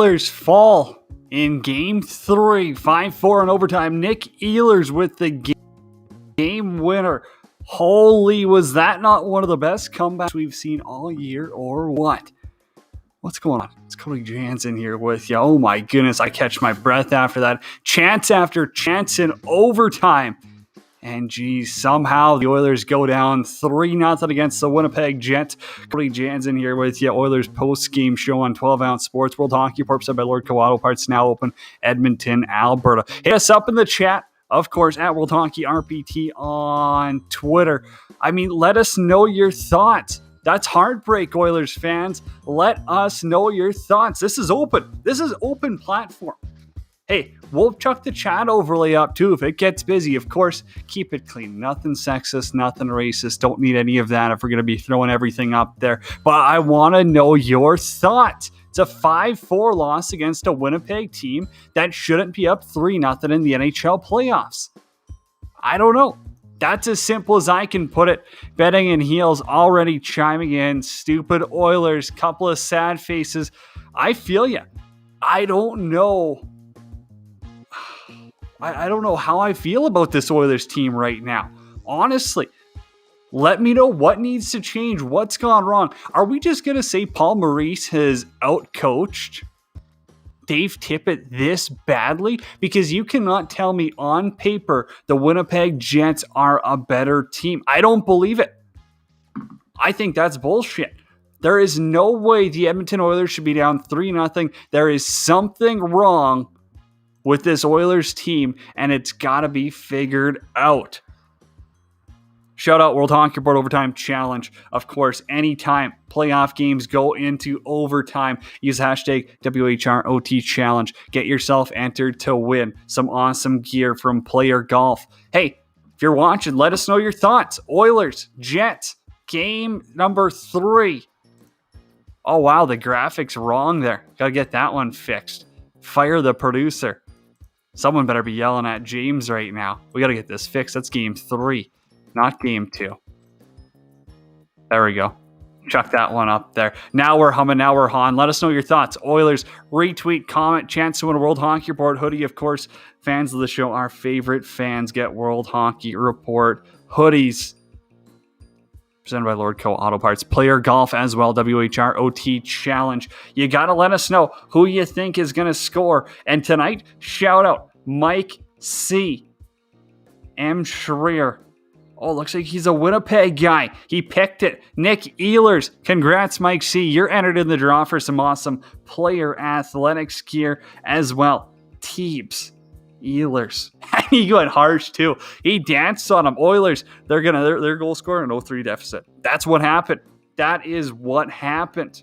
Oilers fall in Game 3, 5-4 in overtime. Nick Ehlers with the game winner. Holy, was that not one of the best comebacks we've seen all year or what? What's going on? It's Cody Jansen here with you. Oh my goodness, I catch my breath after that. Chance after chance in overtime. And geez, somehow the Oilers go down 3-0 against the Winnipeg Jets. Cody Jansen here with you. Oilers post-game show on 12-ounce sports. World Hockey Report presented by Lordco Auto Parts, now open, Edmonton, Alberta. Hit us up in the chat, of course, at World Hockey RPT on Twitter. I mean, let us know your thoughts. That's heartbreak, Oilers fans. Let us know your thoughts. This is open. This is open platform. Hey, we'll chuck the chat overlay up too if it gets busy. Of course, keep it clean. Nothing sexist, nothing racist. Don't need any of that if we're going to be throwing everything up there. But I want to know your thoughts. It's a 5-4 loss against a Winnipeg team that shouldn't be up 3-0 in the NHL playoffs. I don't know. That's as simple as I can put it. Betting and Heels already chiming in. Stupid Oilers, couple of sad faces. I feel you. I don't know. I don't know how I feel about this Oilers team right now. Honestly, let me know what needs to change. What's gone wrong? Are we just going to say Paul Maurice has outcoached Dave Tippett this badly? Because you cannot tell me on paper the Winnipeg Jets are a better team. I don't believe it. I think that's bullshit. There is no way the Edmonton Oilers should be down 3-0. There is something wrong with this Oilers team, and it's got to be figured out. Shout out World Hockey Report Overtime Challenge. Of course, anytime playoff games go into overtime, use hashtag WHROT Challenge. Get yourself entered to win some awesome gear from Player Golf. Hey, if you're watching, let us know your thoughts. Oilers, Jets, game number 3. Oh, wow, the graphics wrong there. Got to get that one fixed. Fire the producer. Someone better be yelling at James right now. We got to get this fixed. That's game 3, not game 2. There we go. Chuck that one up there. Now we're humming. Now we're hawing. Let us know your thoughts. Oilers, retweet, comment, chance to win a World Hockey Report hoodie. Of course, fans of the show, our favorite fans get World Hockey Report hoodies. Presented by Lordco Auto Parts. Player Golf as well. WHROT Challenge. You got to let us know who you think is going to score. And tonight, shout out Mike C. M. Schreier. Oh, looks like he's a Winnipeg guy. He picked it. Nick Ehlers. Congrats, Mike C. You're entered in the draw for some awesome player athletics gear as well. Teebs. Ehlers. He went harsh too. He danced on them. Oilers, they're their goal scorer an 0-3 deficit. That's what happened. That is what happened.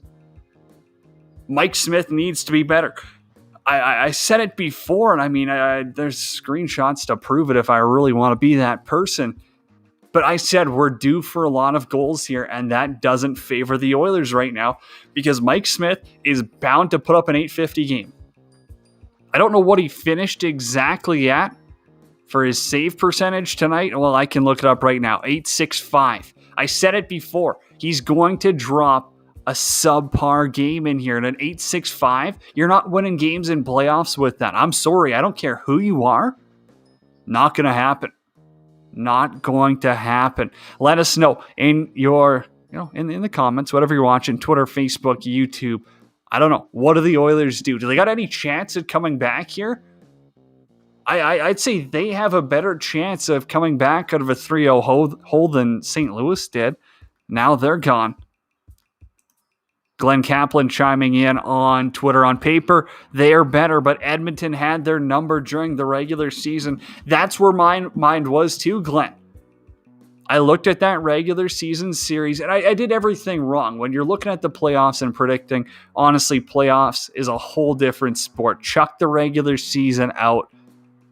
Mike Smith needs to be better. I said it before, and I mean, there's screenshots to prove it if I really want to be that person. But I said we're due for a lot of goals here, and that doesn't favor the Oilers right now because Mike Smith is bound to put up an .850 game. I don't know what he finished exactly at for his save percentage tonight. Well, I can look it up right now. .865. I said it before. He's going to drop a subpar game in here. And an .865, you're not winning games in playoffs with that. I'm sorry. I don't care who you are. Not going to happen. Not going to happen. Let us know in your, in the comments, whatever you're watching, Twitter, Facebook, YouTube. I don't know. What do the Oilers do? Do they got any chance at coming back here? I'd say they have a better chance of coming back out of a 3-0 hole than St. Louis did. Now they're gone. Glenn Kaplan chiming in on Twitter. On paper, they are better, but Edmonton had their number during the regular season. That's where my mind was too, Glenn. I looked at that regular season series, and I did everything wrong. When you're looking at the playoffs and predicting, honestly, playoffs is a whole different sport. Chuck the regular season out.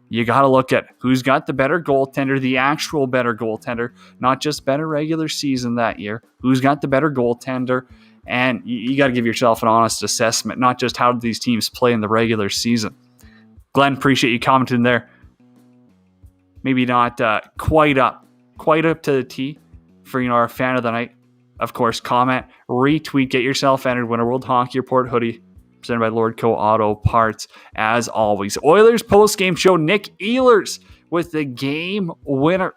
You got to look at who's got the better goaltender, the actual better goaltender, not just better regular season that year. Who's got the better goaltender? And you got to give yourself an honest assessment, not just how do these teams play in the regular season. Glenn, appreciate you commenting there. Maybe not quite up to the T for, our fan of the night. Of course, comment, retweet, get yourself entered, win a World Hockey Report hoodie. presented by Lordco Auto Parts, as always. Oilers post-game show, Nick Ehlers with the game winner.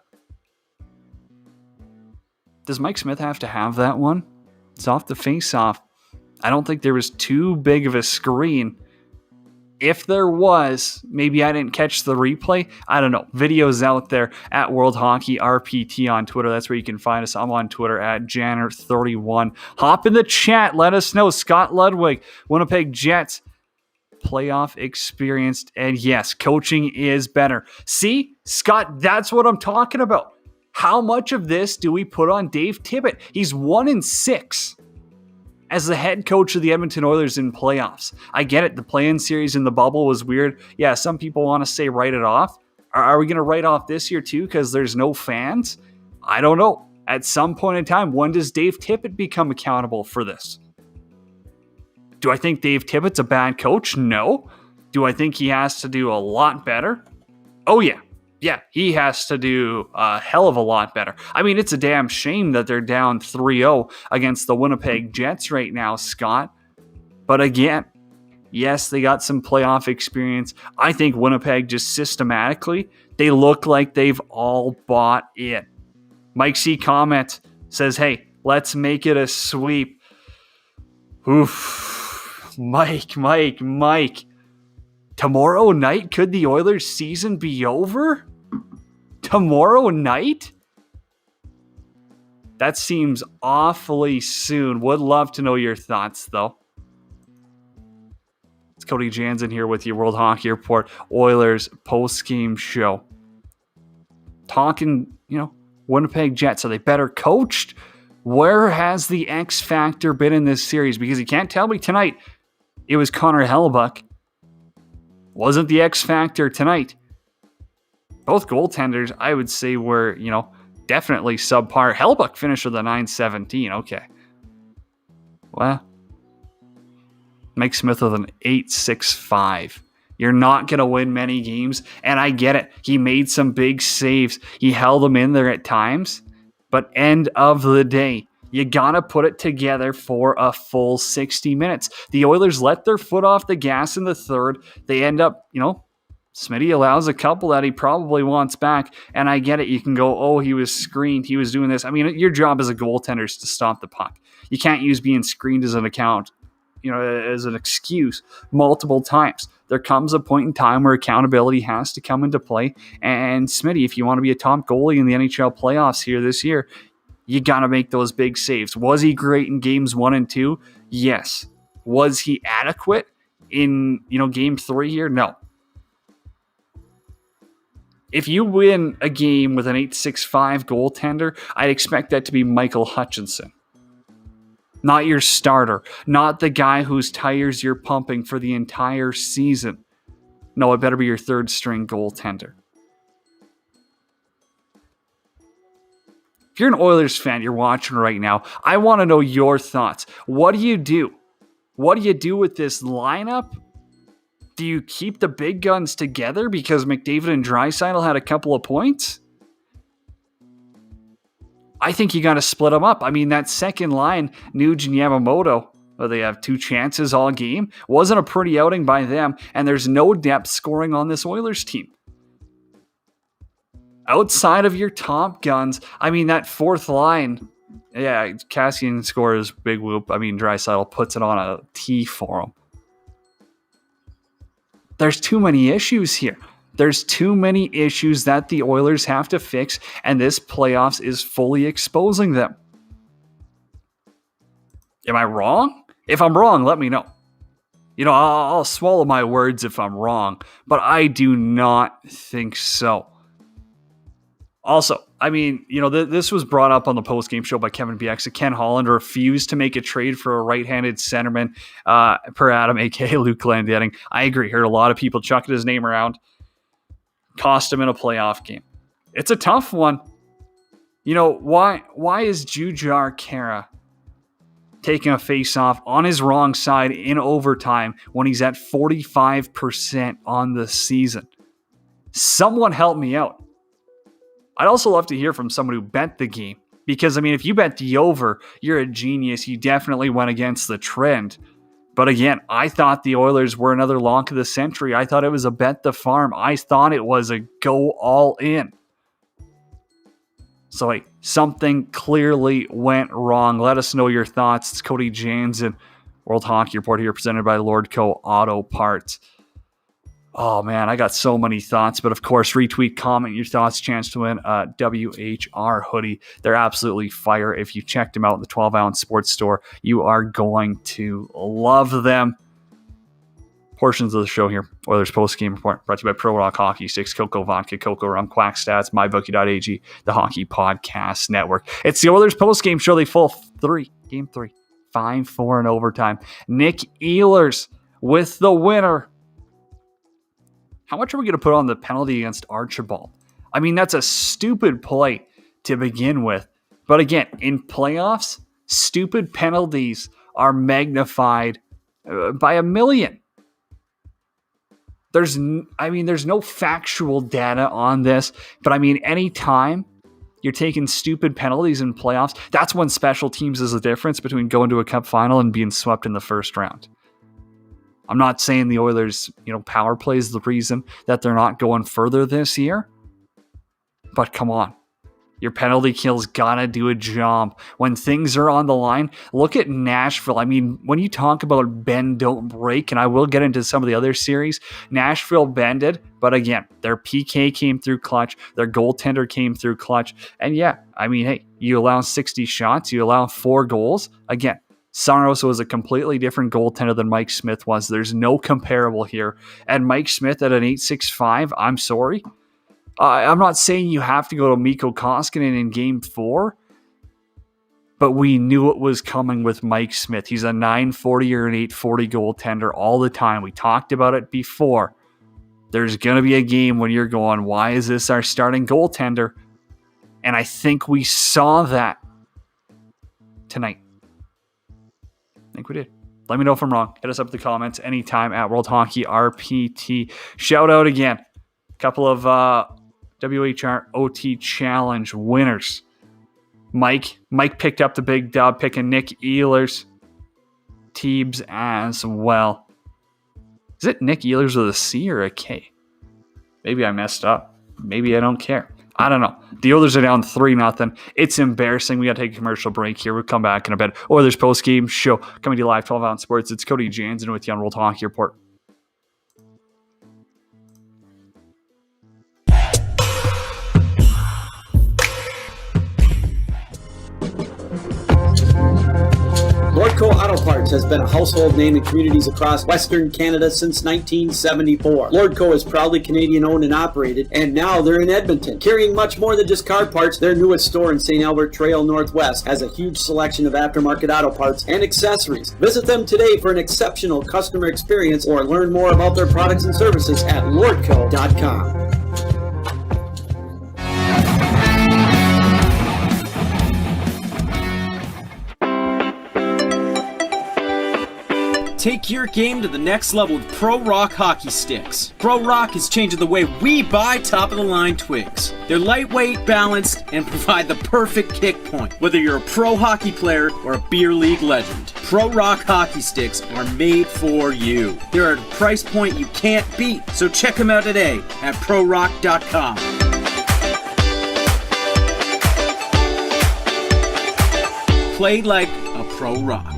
Does Mike Smith have to have that one? It's off the face-off. I don't think there was too big of a screen. If there was, maybe I didn't catch the replay. I don't know. Videos out there at World Hockey RPT on Twitter. That's where you can find us. I'm on Twitter at Janner31. Hop in the chat. Let us know. Scott Ludwig, Winnipeg Jets, playoff experienced. And yes, coaching is better. See, Scott, that's what I'm talking about. How much of this do we put on Dave Tippett? He's 1-6. As the head coach of the Edmonton Oilers in playoffs. I get it. The play-in series in the bubble was weird. Yeah, some people want to say write it off. Are we going to write off this year too because there's no fans? I don't know. At some point in time, when does Dave Tippett become accountable for this? Do I think Dave Tippett's a bad coach? No. Do I think he has to do a lot better? Oh, yeah. Yeah, he has to do a hell of a lot better. I mean, it's a damn shame that they're down 3-0 against the Winnipeg Jets right now, Scott. But again, yes, they got some playoff experience. I think Winnipeg just systematically, they look like they've all bought in. Mike C. comment says, hey, let's make it a sweep. Oof. Mike. Tomorrow night, could the Oilers season be over? Tomorrow night? That seems awfully soon. Would love to know your thoughts, though. It's Cody Jansen here with your World Hockey Report Oilers post-game show. Talking, Winnipeg Jets. Are they better coached? Where has the X factor been in this series? Because you can't tell me tonight it was Connor Hellebuyck. Wasn't the X factor tonight. Both goaltenders, I would say, were, definitely subpar. Hellebuyck finished with a .917. Okay. Well, Mike Smith with an .865. You're not going to win many games, and I get it. He made some big saves. He held them in there at times, but end of the day, you got to put it together for a full 60 minutes. The Oilers let their foot off the gas in the third. They end up, Smitty allows a couple that he probably wants back, and I get it. You can go, oh, he was screened. He was doing this. I mean, your job as a goaltender is to stop the puck. You can't use being screened as an as an excuse multiple times. There comes a point in time where accountability has to come into play, and Smitty, if you want to be a top goalie in the NHL playoffs here this year, you got to make those big saves. Was he great in games 1 and 2? Yes. Was he adequate in, game 3 here? No. If you win a game with an .865 goaltender, I'd expect that to be Michael Hutchinson. Not your starter. Not the guy whose tires you're pumping for the entire season. No, it better be your third string goaltender. If you're an Oilers fan, you're watching right now, I want to know your thoughts. What do you do? What do you do with this lineup? Do you keep the big guns together because McDavid and Draisaitl had a couple of points? I think you got to split them up. I mean, that second line, Nuge and Yamamoto, they have 2 chances all game. Wasn't a pretty outing by them, and there's no depth scoring on this Oilers team. Outside of your top guns, I mean, that fourth line, yeah, Cassian scores big whoop. I mean, Draisaitl puts it on a tee for him. There's too many issues here. There's too many issues that the Oilers have to fix, and this playoffs is fully exposing them. Am I wrong? If I'm wrong, let me know. I'll swallow my words if I'm wrong, but I do not think so. Also, I mean, this was brought up on the post-game show by Kevin Bieksa. Ken Holland refused to make a trade for a right-handed centerman per Adam, a.k.a. Luke Glendening. I agree. Heard a lot of people chucking his name around. Cost him in a playoff game. It's a tough one. Why is Jujhar Khaira taking a face-off on his wrong side in overtime when he's at 45% on the season? Someone help me out. I'd also love to hear from someone who bet the game. Because, I mean, if you bet the over, you're a genius. You definitely went against the trend. But again, I thought the Oilers were another lock of the century. I thought it was a bet the farm. I thought it was a go all in. So, hey, something clearly went wrong. Let us know your thoughts. It's Cody Jansen, World Hockey Report here, presented by Lordco Auto Parts. Oh, man, I got so many thoughts. But, of course, retweet, comment your thoughts. Chance to win a WHR hoodie. They're absolutely fire. If you checked them out in the 12-ounce sports store, you are going to love them. Portions of the show here, Oilers post-game report, brought to you by Pro Rock Hockey Sticks, Coco Vodka, Coco Rum, Quack Stats, MyBookie.ag, the Hockey Podcast Network. It's the Oilers post-game show. They fall Game 3, 5-4 in overtime. Nick Ehlers with the winner. How much are we going to put on the penalty against Archibald? I mean, that's a stupid play to begin with. But again, in playoffs, stupid penalties are magnified by a million. There's no factual data on this. But I mean, anytime you're taking stupid penalties in playoffs, that's when special teams is the difference between going to a cup final and being swept in the first round. I'm not saying the Oilers, power play is the reason that they're not going further this year. But come on. Your penalty kill's gotta do a job. When things are on the line, look at Nashville. I mean, when you talk about bend, don't break, and I will get into some of the other series, Nashville bended, but again, their PK came through clutch, their goaltender came through clutch, and yeah, I mean, hey, you allow 60 shots, you allow 4 goals. Again, Saros was a completely different goaltender than Mike Smith was. There's no comparable here. And Mike Smith at an 8.65, I'm sorry. I'm not saying you have to go to Mikko Koskinen in Game 4, but we knew it was coming with Mike Smith. He's a 940 or an 840 goaltender all the time. We talked about it before. There's going to be a game when you're going, why is this our starting goaltender? And I think we saw that tonight. I think we did. Let me know if I'm wrong. Hit us up in the comments anytime at World Hockey RPT. Shout out again. A couple of WHR OT Challenge winners. Mike picked up the big dub, picking Nick Ehlers. Teebs as well. Is it Nick Ehlers with a C or a K? Maybe I messed up. Maybe I don't care. I don't know. The Oilers are down 3-0. It's embarrassing. We got to take a commercial break here. We'll come back in a bit. Oilers post-game show coming to you live, 12-ounce sports. It's Cody Jansen with you on World Hockey Report. Lordco Auto Parts has been a household name in communities across Western Canada since 1974. Lordco is proudly Canadian-owned and operated, and now they're in Edmonton. Carrying much more than just car parts, their newest store in St. Albert Trail Northwest has a huge selection of aftermarket auto parts and accessories. Visit them today for an exceptional customer experience or learn more about their products and services at lordco.com. Take your game to the next level with Pro Rock Hockey Sticks. Pro Rock is changing the way we buy top-of-the-line twigs. They're lightweight, balanced, and provide the perfect kick point, whether you're a pro hockey player or a beer league legend. Pro Rock Hockey Sticks are made for you. They're at a price point you can't beat, so check them out today at prorock.com. Play like a Pro Rock.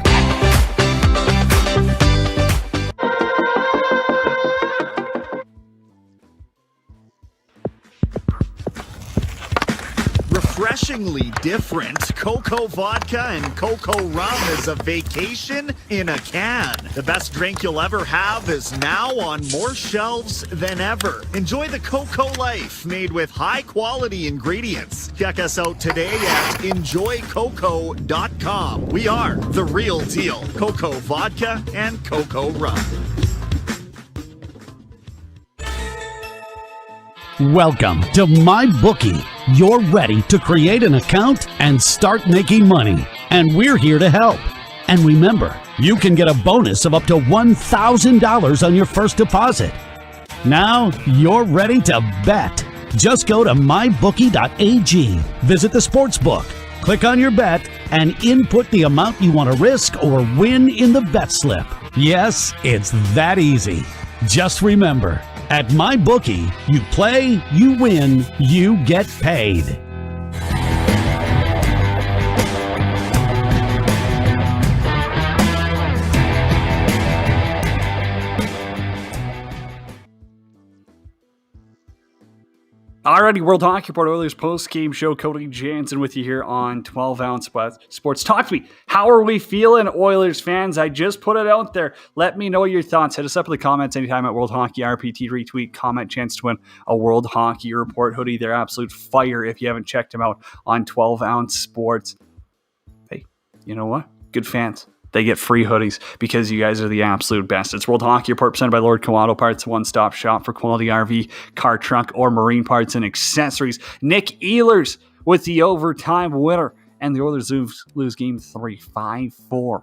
Refreshingly different, Coco Vodka and Coco Rum is a vacation in a can. The best drink you'll ever have is now on more shelves than ever. Enjoy the Coco life made with high-quality ingredients. Check us out today at enjoycoco.com. We are the real deal. Coco Vodka and Coco Rum. Welcome to MyBookie. You're ready to create an account and start making money. And we're here to help. And remember, you can get a bonus of up to $1,000 on your first deposit. Now you're ready to bet. Just go to mybookie.ag, visit the sportsbook, click on your bet, and input the amount you want to risk or win in the bet slip. Yes, it's that easy. Just remember, at MyBookie, you play, you win, you get paid. Alrighty, World Hockey Report Oilers post-game show. Cody Jansen with you here on 12 Ounce Sports. Talk to me. How are we feeling, Oilers fans? I just put it out there. Let me know your thoughts. Hit us up in the comments anytime at World Hockey RPT. Retweet, comment, chance to win a World Hockey Report hoodie. They're absolute fire if you haven't checked them out on 12 Ounce Sports. Hey, you know what? Good fans. They get free hoodies because you guys are the absolute best. It's World Hockey Report presented by Lordco Auto Parts, one-stop shop for quality RV, car, truck, or marine parts and accessories. Nick Ehlers with the overtime winner, and the Oilers lose Game 3, 5-4.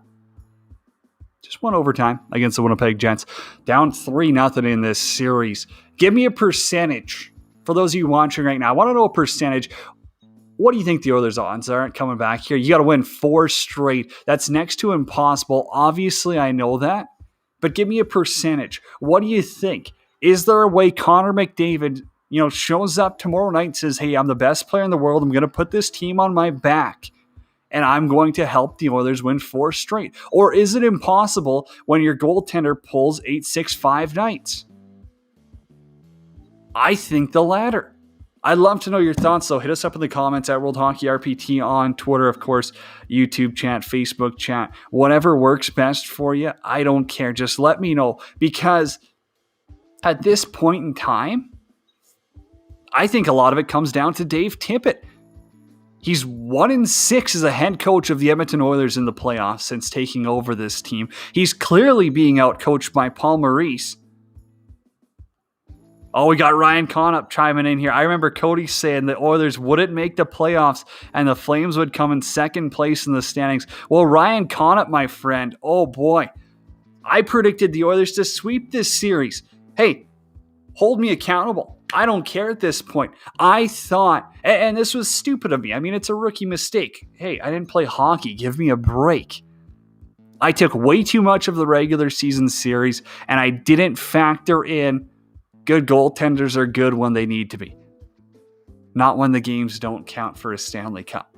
Just one overtime against the Winnipeg Jets. Down 3-0 in this series. Give me a percentage. For those of you watching right now, I want to know a percentage. What do you think the Oilers' odds aren't coming back here? You got to win 4 straight. That's next to impossible. Obviously, I know that. But give me a percentage. What do you think? Is there a way Connor McDavid, shows up tomorrow night and says, hey, I'm the best player in the world. I'm going to put this team on my back. And I'm going to help the Oilers win 4 straight. Or is it impossible when your goaltender pulls 8-6-5 nights? I think the latter. I'd love to know your thoughts, though. Hit us up in the comments at World Hockey RPT on Twitter, of course, YouTube chat, Facebook chat, whatever works best for you. I don't care. Just let me know, because at this point in time, I think a lot of it comes down to Dave Tippett. He's 1-6 as a head coach of the Edmonton Oilers in the playoffs since taking over this team. He's clearly being outcoached by Paul Maurice. Oh, we got Ryan Conop chiming in here. I remember Cody saying the Oilers wouldn't make the playoffs and the Flames would come in second place in the standings. Well, Ryan Conop, my friend, oh boy. I predicted the Oilers to sweep this series. Hey, hold me accountable. I don't care at this point. I thought, and this was stupid of me. I mean, it's a rookie mistake. Hey, I didn't play hockey. Give me a break. I took way too much of the regular season series, and I didn't factor in good goaltenders are good when they need to be. Not when the games don't count for a Stanley Cup.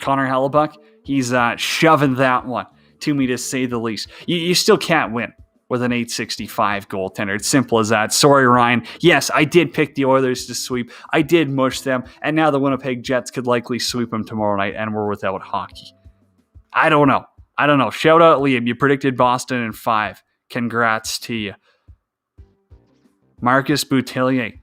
Connor Hellebuyck, he's shoving that one to me, to say the least. You still can't win with an 865 goaltender. It's simple as that. Sorry, Ryan. Yes, I did pick the Oilers to sweep. I did mush them. And now the Winnipeg Jets could likely sweep them tomorrow night, and we're without hockey. I don't know. Shout out Liam. You predicted Boston in 5. Congrats to you. Marcus Boutillier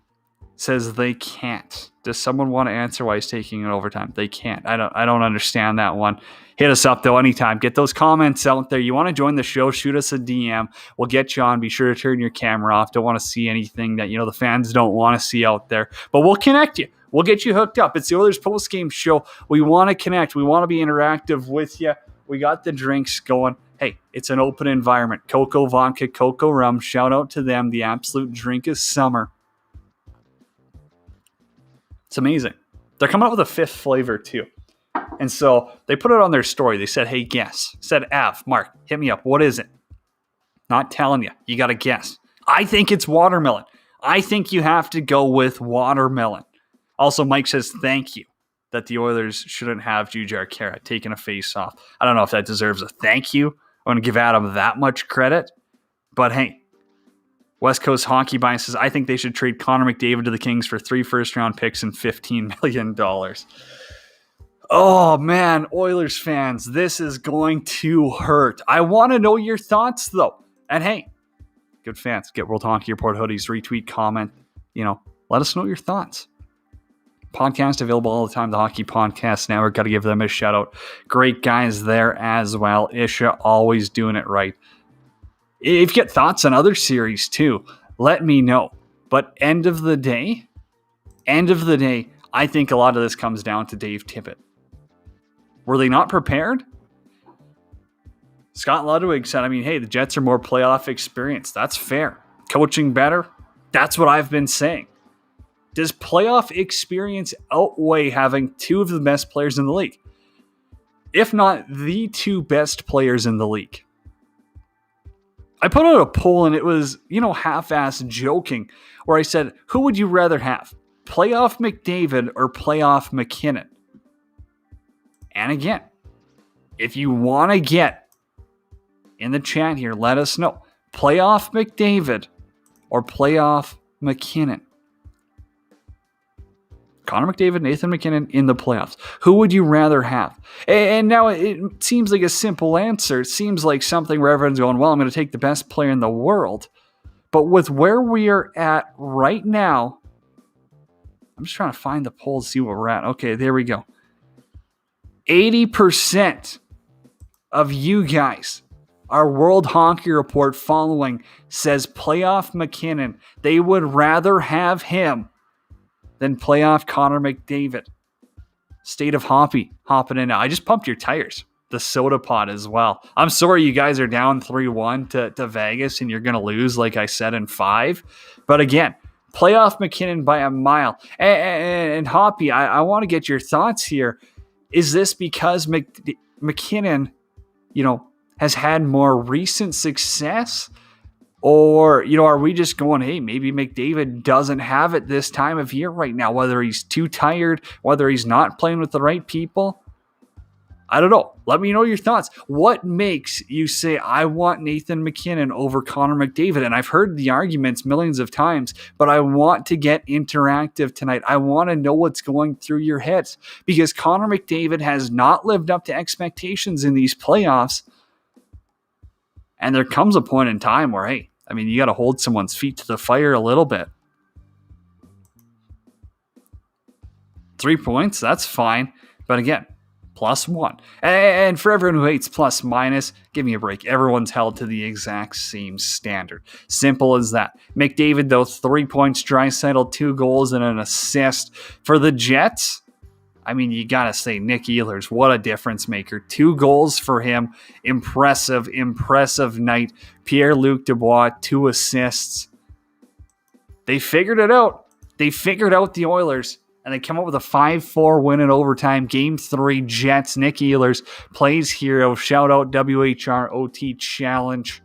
says they can't. Does someone want to answer why he's taking an overtime? They can't. I don't understand that one. Hit us up, though, anytime. Get those comments out there. You want to join the show, shoot us a DM. We'll get you on. Be sure to turn your camera off. Don't want to see anything that, the fans don't want to see out there. But we'll connect you. We'll get you hooked up. It's the Oilers post-game show. We want to connect. We want to be interactive with you. We got the drinks going. Hey, it's an open environment. Cocoa vodka, cocoa rum. Shout out to them. The absolute drink of summer. It's amazing. They're coming up with a 5th flavor, too. And so they put it on their story. They said, hey, guess. Said, Av, Mark, hit me up. What is it? Not telling you. You got to guess. I think it's watermelon. I think you have to go with watermelon. Also, Mike says, thank you, that the Oilers shouldn't have Jujhar Khaira taking a face-off. I don't know if that deserves a thank you. I want to give Adam that much credit. But hey, West Coast Hockey Bias says, I think they should trade Connor McDavid to the Kings for 3 first-round picks and $15 million. Oh, man, Oilers fans, this is going to hurt. I want to know your thoughts, though. And hey, good fans, get World Hockey Report hoodies, retweet, comment. Let us know your thoughts. Podcast available all the time, the Hockey Podcast Network. Got to give them a shout out. Great guys there as well. Isha always doing it right. If you get thoughts on other series too, let me know. But end of the day, I think a lot of this comes down to Dave Tippett. Were they not prepared? Scott Ludwig said, hey, the Jets are more playoff experienced. That's fair. Coaching better? That's what I've been saying. Does playoff experience outweigh having 2 of the best players in the league? If not the 2 best players in the league. I put out a poll and it was, half-ass joking, where I said, who would you rather have? Playoff McDavid or playoff MacKinnon? And again, if you want to get in the chat here, let us know. Playoff McDavid or playoff MacKinnon? Connor McDavid, Nathan MacKinnon in the playoffs. Who would you rather have? And now it seems like a simple answer. It seems like something where everyone's going, well, I'm going to take the best player in the world. But with where we are at right now, I'm just trying to find the poll to see where we're at. Okay, there we go. 80% of you guys, our World Hockey Report following, says playoff MacKinnon. They would rather have him than playoff Connor McDavid. State of Hoppy hopping in now. I just pumped your tires. The soda pot as well. I'm sorry you guys are down 3-1 to Vegas and you're going to lose, like I said, in 5. But again, playoff MacKinnon by a mile. And Hoppy, I want to get your thoughts here. Is this because MacKinnon, has had more recent success? Or, are we just going, hey, maybe McDavid doesn't have it this time of year right now, whether he's too tired, whether he's not playing with the right people? I don't know. Let me know your thoughts. What makes you say, I want Nathan MacKinnon over Connor McDavid? And I've heard the arguments millions of times, but I want to get interactive tonight. I want to know what's going through your heads because Connor McDavid has not lived up to expectations in these playoffs. And there comes a point in time where, hey, you got to hold someone's feet to the fire a little bit. 3 points, that's fine. But again, +1. And for everyone who hates plus minus, give me a break. Everyone's held to the exact same standard. Simple as that. McDavid, though, 3 points. Draisaitl, 2 goals and an assist. For the Jets, you got to say Nick Ehlers, what a difference maker. 2 goals for him. Impressive night. Pierre-Luc Dubois, 2 assists. They figured it out. They figured out the Oilers, and they come up with a 5-4 win in overtime. Game 3, Jets. Nick Ehlers plays hero. Shout out WHR OT Challenge.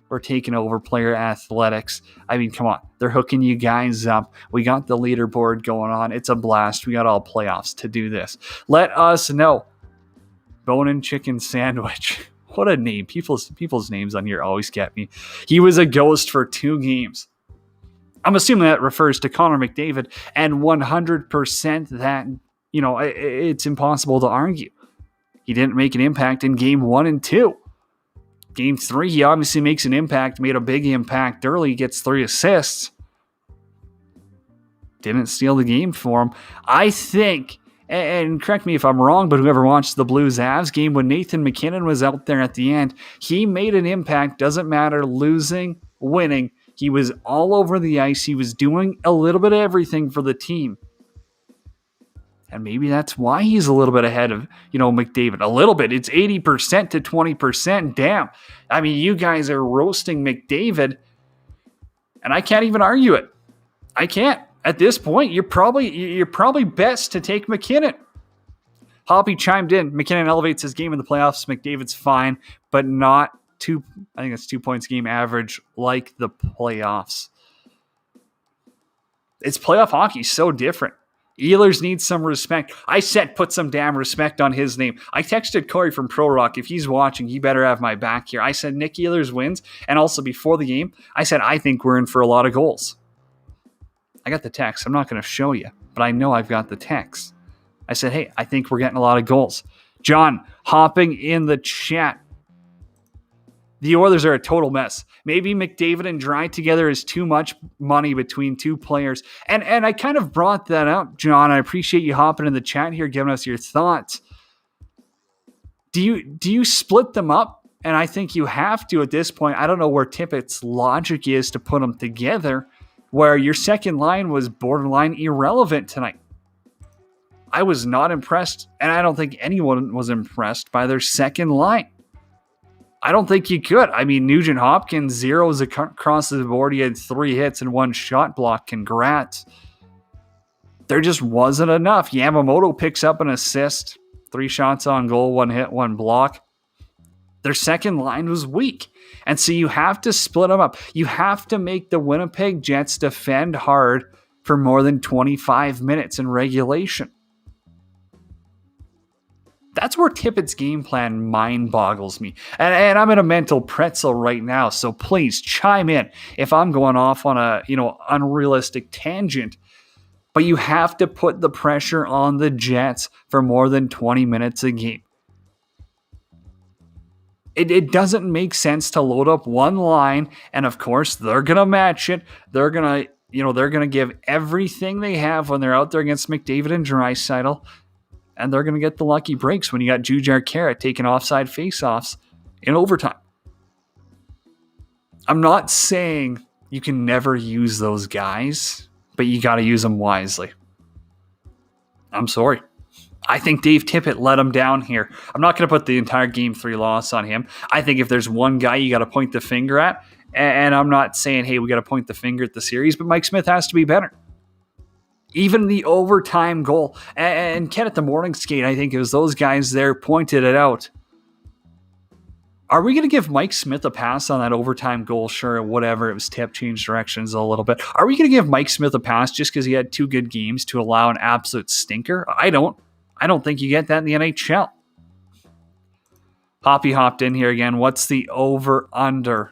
We're taking over Player Athletics. Come on. They're hooking you guys up. We got the leaderboard going on. It's a blast. We got all playoffs to do this. Let us know. Bone and Chicken Sandwich. What a name. People's names on here always get me. He was a ghost for 2 games. I'm assuming that refers to Connor McDavid, and 100% that, it's impossible to argue. He didn't make an impact in game 1 and 2. Game 3, he obviously makes an impact, made a big impact early, gets 3 assists. Didn't steal the game for him. I think, and correct me if I'm wrong, but whoever watched the Blues-Avs game, when Nathan MacKinnon was out there at the end, he made an impact. Doesn't matter, losing, winning. He was all over the ice. He was doing a little bit of everything for the team. And maybe that's why he's a little bit ahead of, McDavid. A little bit. It's 80% to 20%. Damn. You guys are roasting McDavid, and I can't even argue it. I can't. At this point, you're probably best to take MacKinnon. Hoppy chimed in. MacKinnon elevates his game in the playoffs. McDavid's fine, but not 2. I think it's 2 points game average like the playoffs. It's playoff hockey, so different. Ehlers needs some respect. I said put some damn respect on his name. I texted Corey from Pro Rock. If he's watching, he better have my back here. I said Nick Ehlers wins. And also before the game, I said I think we're in for a lot of goals. I got the text. I'm not going to show you, but I know I've got the text. I said, hey, I think we're getting a lot of goals. John, hopping in the chat. The Oilers are a total mess. Maybe McDavid and Dry together is too much money between 2 players. And I kind of brought that up, John. I appreciate you hopping in the chat here, giving us your thoughts. Do you split them up? And I think you have to at this point. I don't know where Tippett's logic is to put them together, where your second line was borderline irrelevant tonight. I was not impressed, and I don't think anyone was impressed by their second line. I don't think you could. Nugent Hopkins, 0s across the board. He had 3 hits and 1 shot block. Congrats. There just wasn't enough. Yamamoto picks up an assist. 3 shots on goal, 1 hit, 1 block. Their second line was weak. And so you have to split them up. You have to make the Winnipeg Jets defend hard for more than 25 minutes in regulation. That's where Tippett's game plan mind boggles me. And I'm in a mental pretzel right now, so please chime in if I'm going off on a, unrealistic tangent. But you have to put the pressure on the Jets for more than 20 minutes a game. It doesn't make sense to load up one line, and of course, they're going to match it. They're going to give everything they have when they're out there against McDavid and Draisaitl, and they're going to get the lucky breaks when you got Jujhar Khaira taking offside faceoffs in overtime. I'm not saying you can never use those guys, but you got to use them wisely. I'm sorry. I think Dave Tippett let him down here. I'm not going to put the entire Game 3 loss on him. I think if there's one guy you got to point the finger at, and I'm not saying, hey, we got to point the finger at the series, but Mike Smith has to be better. Even the overtime goal. And Ken at the morning skate, I think it was those guys there pointed it out. Are we going to give Mike Smith a pass on that overtime goal? Sure, whatever. It was tipped, changed directions a little bit. Are we going to give Mike Smith a pass just because he had 2 good games to allow an absolute stinker? I don't think you get that in the NHL. Hoppy hopped in here again. What's the over-under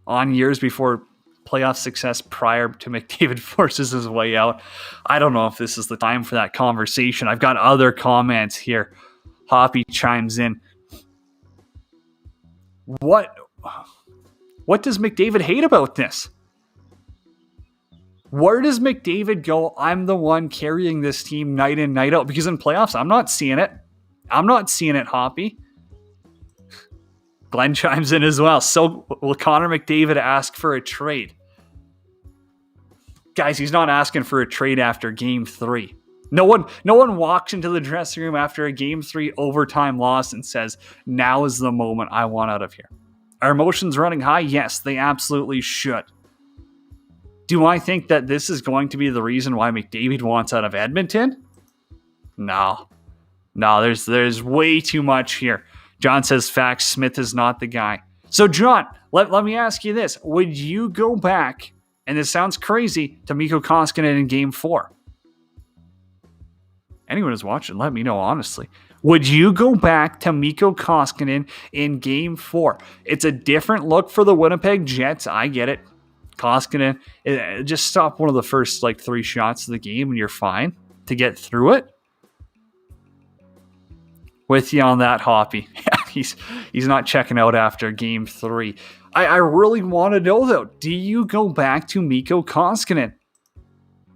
on years before playoff success prior to McDavid forces his way out? I don't know if this is the time for that conversation. I've got other comments here. Hoppy chimes in. What does McDavid hate about this? Where does McDavid go? I'm the one carrying this team night in, night out. Because in playoffs, I'm not seeing it. Hoppy. Glenn chimes in as well. So will Connor McDavid ask for a trade? Guys, he's not asking for a trade after Game 3. No one walks into the dressing room after a Game 3 overtime loss and says, now is the moment I want out of here. Are emotions running high? Yes, they absolutely should. Do I think that this is going to be the reason why McDavid wants out of Edmonton? No, there's way too much here. John says facts, Smith is not the guy. So John, let me ask you this. Would you go back, and this sounds crazy, to Mikko Koskinen in Game 4? Anyone who's watching, let me know honestly. Would you go back to Mikko Koskinen in Game 4? It's a different look for the Winnipeg Jets. I get it. Koskinen, just stop one of the first 3 shots of the game and you're fine to get through it. With you on that, Hoppy. He's not checking out after Game 3. I really want to know, though, do you go back to Mikko Koskinen?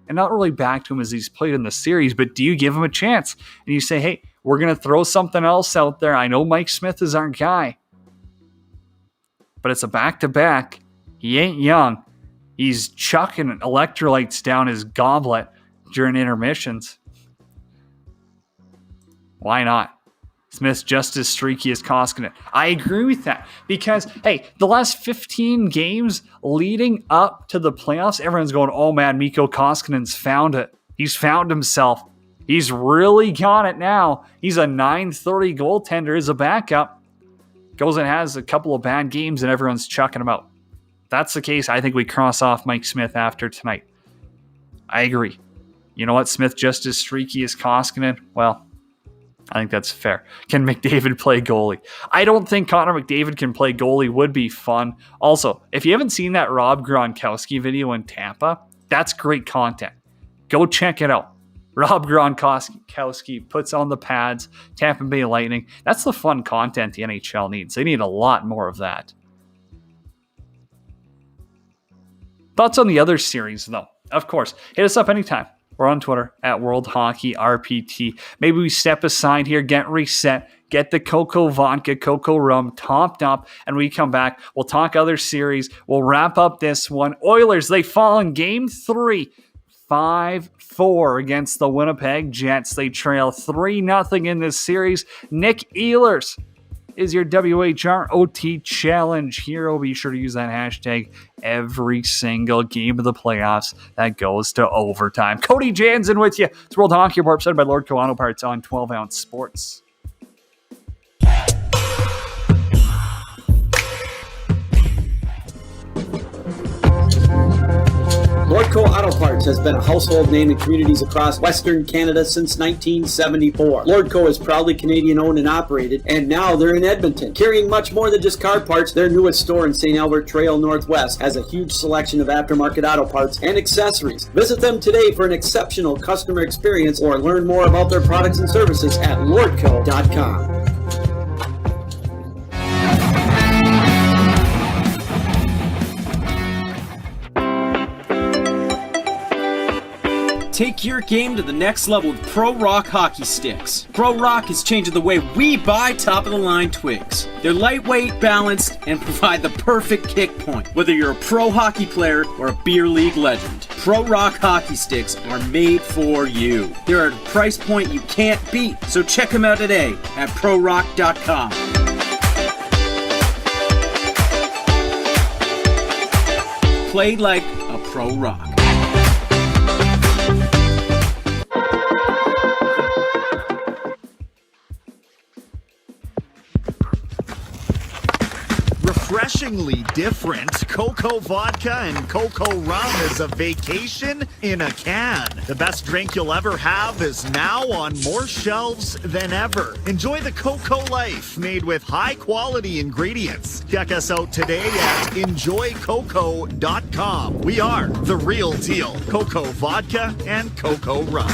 And not really back to him as he's played in the series, but do you give him a chance? And you say, hey, we're going to throw something else out there. I know Mike Smith is our guy, but it's a back-to-back. He ain't young. He's chucking electrolytes down his goblet during intermissions. Why not? Smith's just as streaky as Koskinen. I agree with that because, hey, the last 15 games leading up to the playoffs, everyone's going, oh man, Mikko Koskinen's found it. He's found himself. He's really got it now. He's a .930 goaltender as a backup. Goes and has a couple of bad games and everyone's chucking him out. If that's the case, I think we cross off Mike Smith after tonight. I agree. You know what? Smith just as streaky as Koskinen? Well, I think that's fair. Can McDavid play goalie? I don't think Connor McDavid can play goalie. Would be fun. Also, if you haven't seen that Rob Gronkowski video in Tampa, that's great content. Go check it out. Rob Gronkowski puts on the pads, Tampa Bay Lightning. That's the fun content the NHL needs. They need a lot more of that. Thoughts on the other series, though? Of course, hit us up anytime. We're on Twitter at World Hockey RPT. Maybe we step aside here, get reset, get the Cocoa Vodka, Cocoa Rum topped up, and we come back. We'll talk other series. We'll wrap up this one. Oilers, they fall in Game 3, 5-4 against the Winnipeg Jets. They trail 3-0 in this series. Nick Ehlers is your WHROT challenge hero. Be sure to use that hashtag every single game of the playoffs that goes to overtime. Cody Jansen with you. It's World Hockey Report presented by Lord Auto Parts on 12 Ounce Sports. Lordco Auto Parts has been a household name in communities across Western Canada since 1974. Lordco is proudly Canadian owned and operated, and now they're in Edmonton. Carrying much more than just car parts, their newest store in St. Albert Trail Northwest has a huge selection of aftermarket auto parts and accessories. Visit them today for an exceptional customer experience or learn more about their products and services at lordco.com. Take your game to the next level with Pro Rock hockey sticks. Pro Rock is changing the way we buy top-of-the-line twigs. They're lightweight, balanced, and provide the perfect kick point, whether you're a pro hockey player or a beer league legend. Pro Rock hockey sticks are made for you. They're at a price point you can't beat, so check them out today at prorock.com. Play like a Pro Rock. Refreshingly different, Coco Vodka and Coco Rum is a vacation in a can. The best drink you'll ever have is now on more shelves than ever. Enjoy the Coco life made with high-quality ingredients. Check us out today at enjoycoco.com. We are the real deal. Coco Vodka and Coco Rum.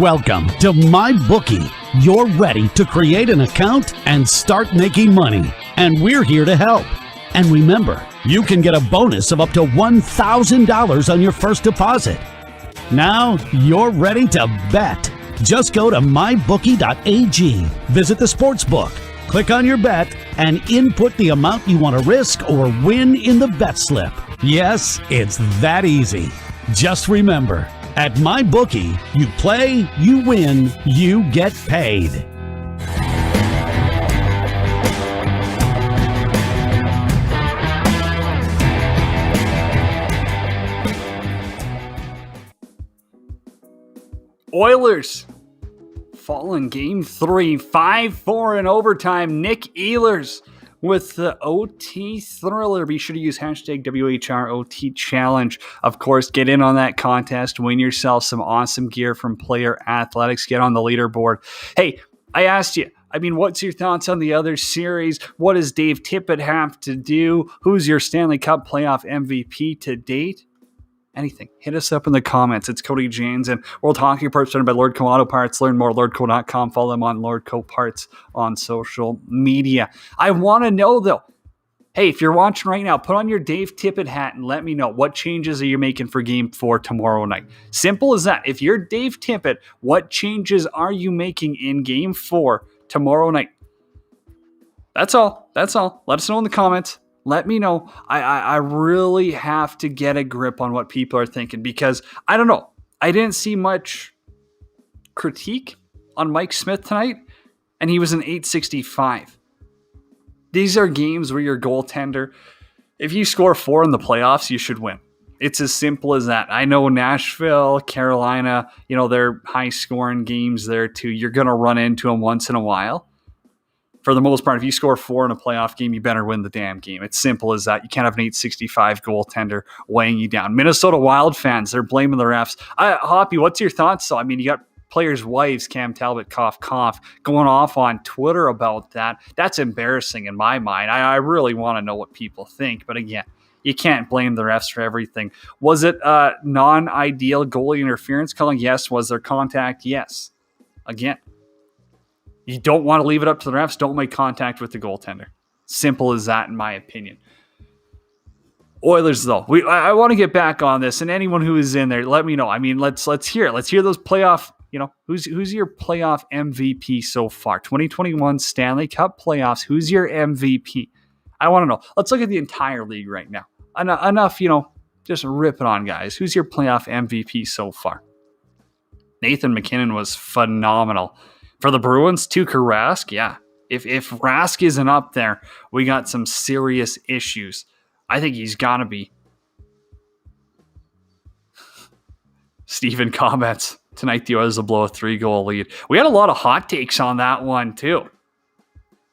Welcome to MyBookie. You're ready to create an account and start making money. And we're here to help. And remember, you can get a bonus of up to $1,000 on your first deposit. Now you're ready to bet. Just go to mybookie.ag, visit the sportsbook, click on your bet, and input the amount you want to risk or win in the bet slip. Yes, it's that easy. Just remember, at MyBookie, you play, you win, you get paid. Oilers fall in Game 3, 5-4 in overtime. Nick Ehlers with the OT thriller. Be sure to use hashtag WHROT challenge. Of course, get in on that contest. Win yourself some awesome gear from Player Athletics. Get on the leaderboard. Hey, I asked you, what's your thoughts on the other series? What does Dave Tippett have to do? Who's your Stanley Cup playoff MVP to date? Anything. Hit us up in the comments. It's Cody Janes and World Hockey Parts presented by Lordco Auto Parts. Learn more at lordco.com. Follow them on Lordco Parts on social media. I want to know, though, hey, if you're watching right now, put on your Dave Tippett hat and let me know what changes are you making for Game 4 tomorrow night. Simple as that. If you're Dave Tippett, what changes are you making in Game 4 tomorrow night? That's all. Let us know in the comments. Let me know. I really have to get a grip on what people are thinking because I don't know. I didn't see much critique on Mike Smith tonight, and he was an .865. These are games where your goaltender, if you score 4 in the playoffs, you should win. It's as simple as that. I know Nashville, Carolina, they're high-scoring games there too. You're going to run into them once in a while. For the most part, if you score 4 in a playoff game, you better win the damn game. It's simple as that. You can't have an .865 goaltender weighing you down. Minnesota Wild fans, they're blaming the refs. Hoppy, what's your thoughts? So, you got players' wives, Cam Talbot, cough, going off on Twitter about that. That's embarrassing in my mind. I really want to know what people think. But again, you can't blame the refs for everything. Was it non-ideal goalie interference calling? Yes. Was there contact? Yes. Again, you don't want to leave it up to the refs. Don't make contact with the goaltender. Simple as that, in my opinion. Oilers, though, I want to get back on this, and anyone who is in there, let me know. Let's hear it. Let's hear those playoff. Who's your playoff MVP so far? 2021 Stanley Cup playoffs. Who's your MVP? I want to know. Let's look at the entire league right now. Enough, just rip it on, guys. Who's your playoff MVP so far? Nathan MacKinnon was phenomenal. For the Bruins, Tuukka Rask, yeah. If Rask isn't up there, we got some serious issues. I think he's got to be. Steven comments, tonight the Oilers will blow a 3-goal lead. We had a lot of hot takes on that one, too.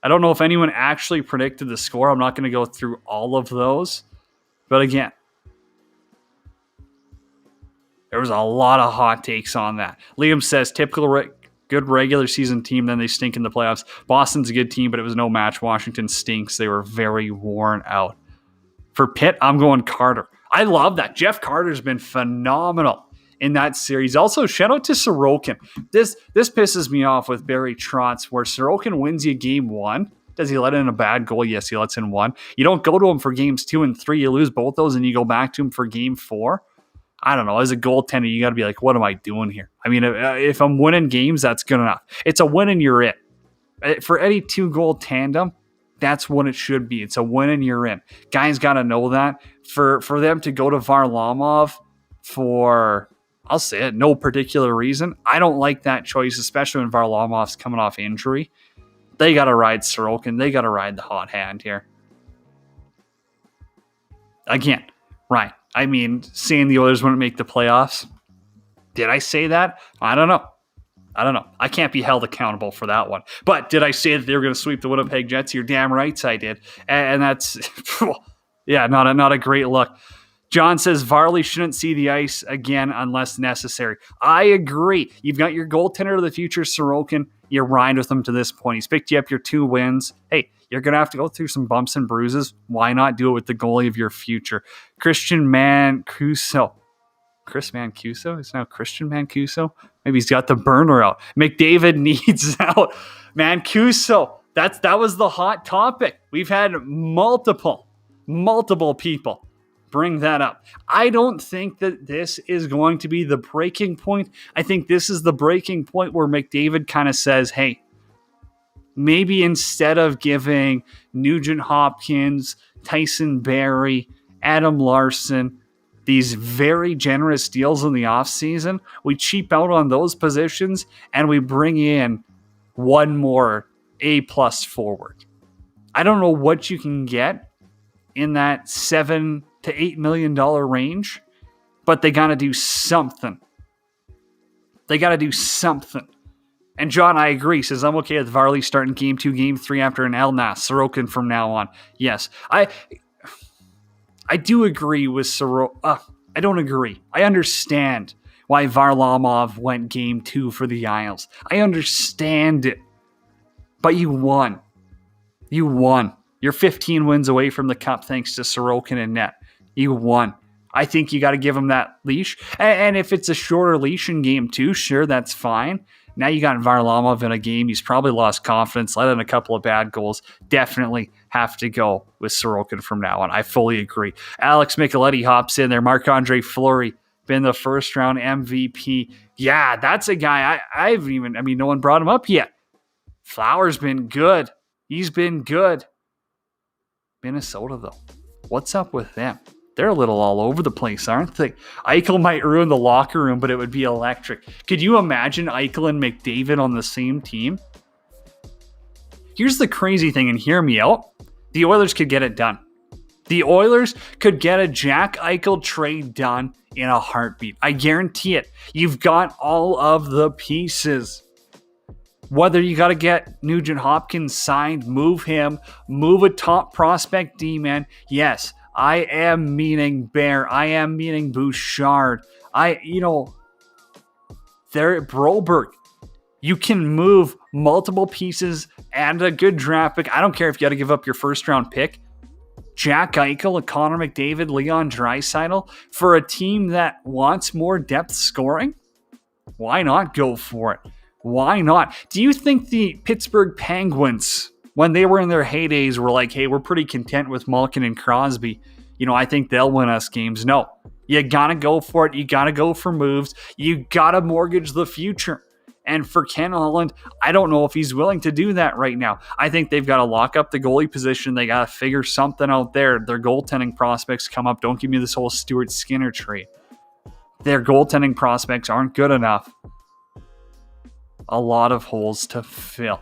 I don't know if anyone actually predicted the score. I'm not going to go through all of those. But again, there was a lot of hot takes on that. Liam says, typical good regular season team, then they stink in the playoffs. Boston's a good team, but it was no match. Washington stinks. They were very worn out. For Pitt, I'm going Carter. I love that. Jeff Carter's been phenomenal in that series. Also, shout out to Sorokin. This pisses me off with Barry Trotz, where Sorokin wins you game 1. Does he let in a bad goal? Yes, he lets in 1. You don't go to him for games 2 and 3. You lose both those, and you go back to him for game 4. I don't know. As a goaltender, you got to be like, what am I doing here? I mean, if I'm winning games, that's good enough. It's a win and you're in. For any 2-goal tandem, that's what it should be. It's a win and you're in. Guys got to know that. For them to go to Varlamov for, I'll say it, no particular reason, I don't like that choice, especially when Varlamov's coming off injury. They got to ride Sorokin. They got to ride the hot hand here. Again, right. I mean, saying the Oilers wouldn't make the playoffs. Did I say that? I don't know. I can't be held accountable for that one. But did I say that they were going to sweep the Winnipeg Jets? You're damn right I did. And that's, yeah, not a great look. John says Varley shouldn't see the ice again unless necessary. I agree. You've got your goaltender of the future, Sorokin. You ride with him to this point. He's picked you up your 2 wins. Hey, you're going to have to go through some bumps and bruises. Why not do it with the goalie of your future? Christian Mancuso. Chris Mancuso? It's now Christian Mancuso? Maybe he's got the burner out. McDavid needs out. Mancuso. That was the hot topic. We've had multiple people bring that up. I don't think that this is going to be the breaking point. I think this is the breaking point where McDavid kind of says, hey, maybe instead of giving Nugent Hopkins, Tyson Barrie, Adam Larson, these very generous deals in the offseason, we cheap out on those positions and we bring in one more A-plus forward. I don't know what you can get in that $7 to $8 million range, but they got to do something. And John, I agree, says, I'm okay with Varley starting game 2, game 3 after an Elnas, Sorokin from now on. Yes, I do agree with Sorokin. I don't agree. I understand why Varlamov went game 2 for the Isles. I understand it. But you won. You're 15 wins away from the Cup thanks to Sorokin and net. You won. I think you got to give him that leash. And if it's a shorter leash in game 2, sure, that's fine. Now you got Varlamov in a game. He's probably lost confidence, let in a couple of bad goals. Definitely have to go with Sorokin from now on. I fully agree. Alex Micheletti hops in there. Marc-Andre Fleury, been the first round MVP. Yeah, that's a guy no one brought him up yet. Flower's been good. He's been good. Minnesota, though. What's up with them? They're a little all over the place, aren't they? Eichel might ruin the locker room, but it would be electric. Could you imagine Eichel and McDavid on the same team? Here's the crazy thing, and hear me out. The Oilers could get it done. The Oilers could get a Jack Eichel trade done in a heartbeat. I guarantee it. You've got all of the pieces. Whether you got to get Nugent Hopkins signed, move him, move a top prospect D-man. Yes, I am meaning Bear. I am meaning Bouchard. They're at Broberg. You can move multiple pieces and a good draft pick. I don't care if you got to give up your first round pick. Jack Eichel, Connor McDavid, Leon Draisaitl for a team that wants more depth scoring. Why not go for it? Why not? Do you think the Pittsburgh Penguins, when they were in their heydays, were like, hey, we're pretty content with Malkin and Crosby? I think they'll win us games. No. You got to go for it. You got to go for moves. You got to mortgage the future. And for Ken Holland, I don't know if he's willing to do that right now. I think they've got to lock up the goalie position. They got to figure something out there. Their goaltending prospects come up. Don't give me this whole Stuart Skinner trade. Their goaltending prospects aren't good enough. A lot of holes to fill.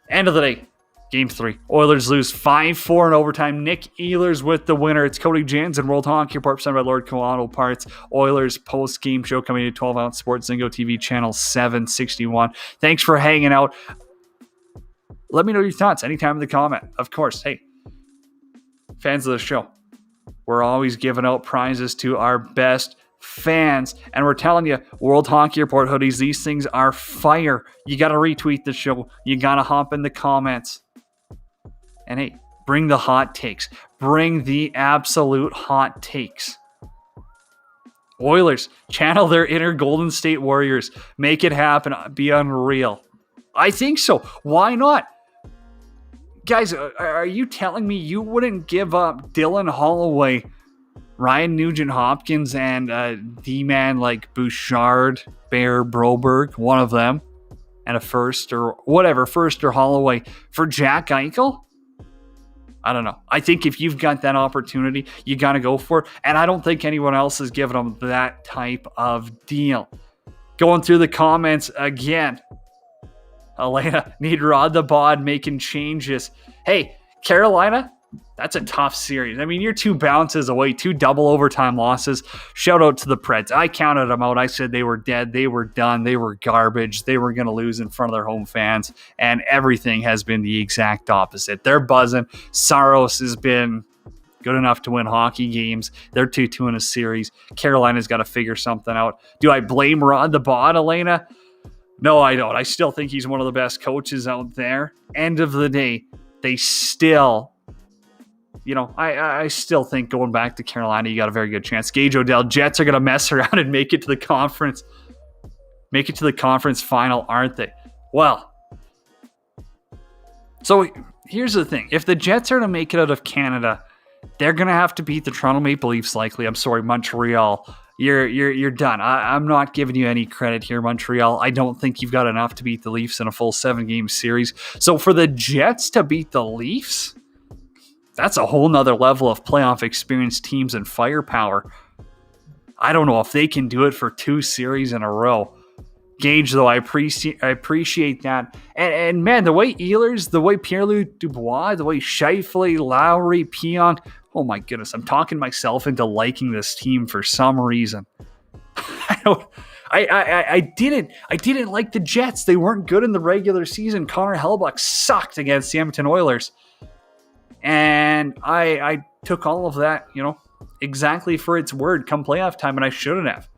End of the day, Game 3. Oilers lose 5-4 in overtime. Nick Ehlers with the winner. It's Cody Jansen, World Hockey Report, presented by Lordco Auto Parts. Oilers post-game show coming to 12-ounce Sports Zingo TV channel 761. Thanks for hanging out. Let me know your thoughts anytime in the comment. Of course, hey, fans of the show, we're always giving out prizes to our best fans. And we're telling you, World Hockey Report hoodies, these things are fire. You got to retweet the show. You got to hop in the comments. And hey, bring the hot takes. Bring the absolute hot takes. Oilers, channel their inner Golden State Warriors. Make it happen. Be unreal. I think so. Why not? Guys, are you telling me you wouldn't give up Dylan Holloway, Ryan Nugent-Hopkins, and D-man like Bouchard, Bear, Broberg, one of them, and a first or Holloway for Jack Eichel? I don't know. I think if you've got that opportunity, you got to go for it. And I don't think anyone else has given them that type of deal. Going through the comments again. Elena, need Rod the Bod making changes. Hey, Carolina, that's a tough series. I mean, you're 2 bounces away, 2 double overtime losses. Shout out to the Preds. I counted them out. I said they were dead. They were done. They were garbage. They were going to lose in front of their home fans. And everything has been the exact opposite. They're buzzing. Saros has been good enough to win hockey games. They're 2-2 in a series. Carolina's got to figure something out. Do I blame Rod the Bod, Elena? No, I don't. I still think he's one of the best coaches out there. End of the day, they still, I still think going back to Carolina, you got a very good chance. Gage Odell, Jets are going to mess around and make it to the conference. Make it to the conference final, aren't they? Well, so here's the thing. If the Jets are to make it out of Canada, they're going to have to beat the Toronto Maple Leafs likely. I'm sorry, Montreal. You're done. I'm not giving you any credit here, Montreal. I don't think you've got enough to beat the Leafs in a full 7-game series. So for the Jets to beat the Leafs, that's a whole nother level of playoff experience, teams, and firepower. I don't know if they can do it for 2 series in a row. Gage, though, I appreciate that. And man, the way Ehlers, the way Pierre-Luc Dubois, the way Scheifele, Lowry, Pionk, oh my goodness, I'm talking myself into liking this team for some reason. I didn't like the Jets. They weren't good in the regular season. Connor Hellebuyck sucked against the Edmonton Oilers. And I took all of that, exactly for its word come playoff time, and I shouldn't have.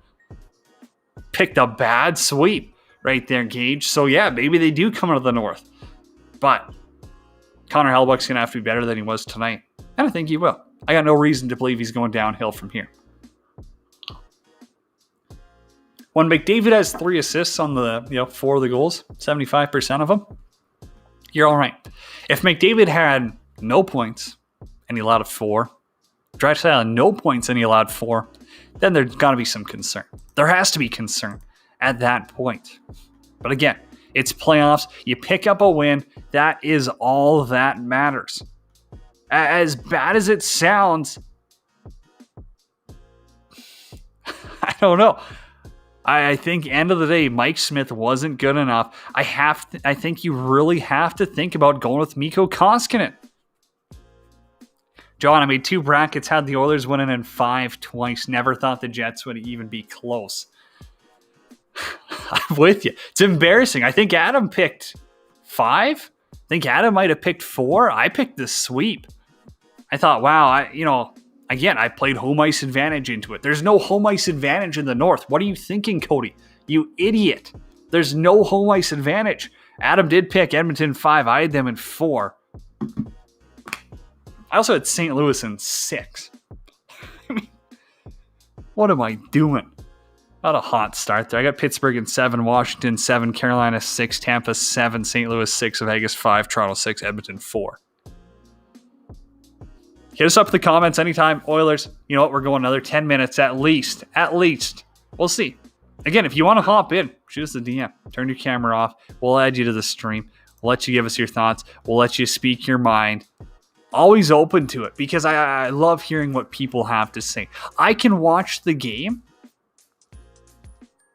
Picked a bad sweep right there, Gage. So yeah, maybe they do come out of the North. But Connor Hellebuyck's going to have to be better than he was tonight. And I think he will. I got no reason to believe he's going downhill from here. When McDavid has 3 assists on the 4 of the goals, 75% of them, you're all right. If McDavid had no points and he allowed 4, Draisaitl had no points and he allowed 4, then there's got to be some concern. There has to be concern at that point. But again, it's playoffs. You pick up a win. That is all that matters. As bad as it sounds, I don't know. I think end of the day, Mike Smith wasn't good enough. I think you really have to think about going with Mikko Koskinen. John, I made 2 brackets, had the Oilers winning in 5 twice. Never thought the Jets would even be close. I'm with you. It's embarrassing. I think Adam picked 5. I think Adam might have picked 4. I picked the sweep. I thought, wow, I played home ice advantage into it. There's no home ice advantage in the North. What are you thinking, Cody? You idiot. There's no home ice advantage. Adam did pick Edmonton 5. I had them in 4. I also had St. Louis in 6. What am I doing? Not a hot start there. I got Pittsburgh in 7, Washington 7, Carolina 6, Tampa 7, St. Louis 6, Vegas 5, Toronto 6, Edmonton 4. Hit us up in the comments anytime, Oilers. You know what? We're going another 10 minutes at least. At least. We'll see. Again, if you want to hop in, shoot us a DM. Turn your camera off. We'll add you to the stream. We'll let you give us your thoughts. We'll let you speak your mind. Always open to it because I love hearing what people have to say. I can watch the game,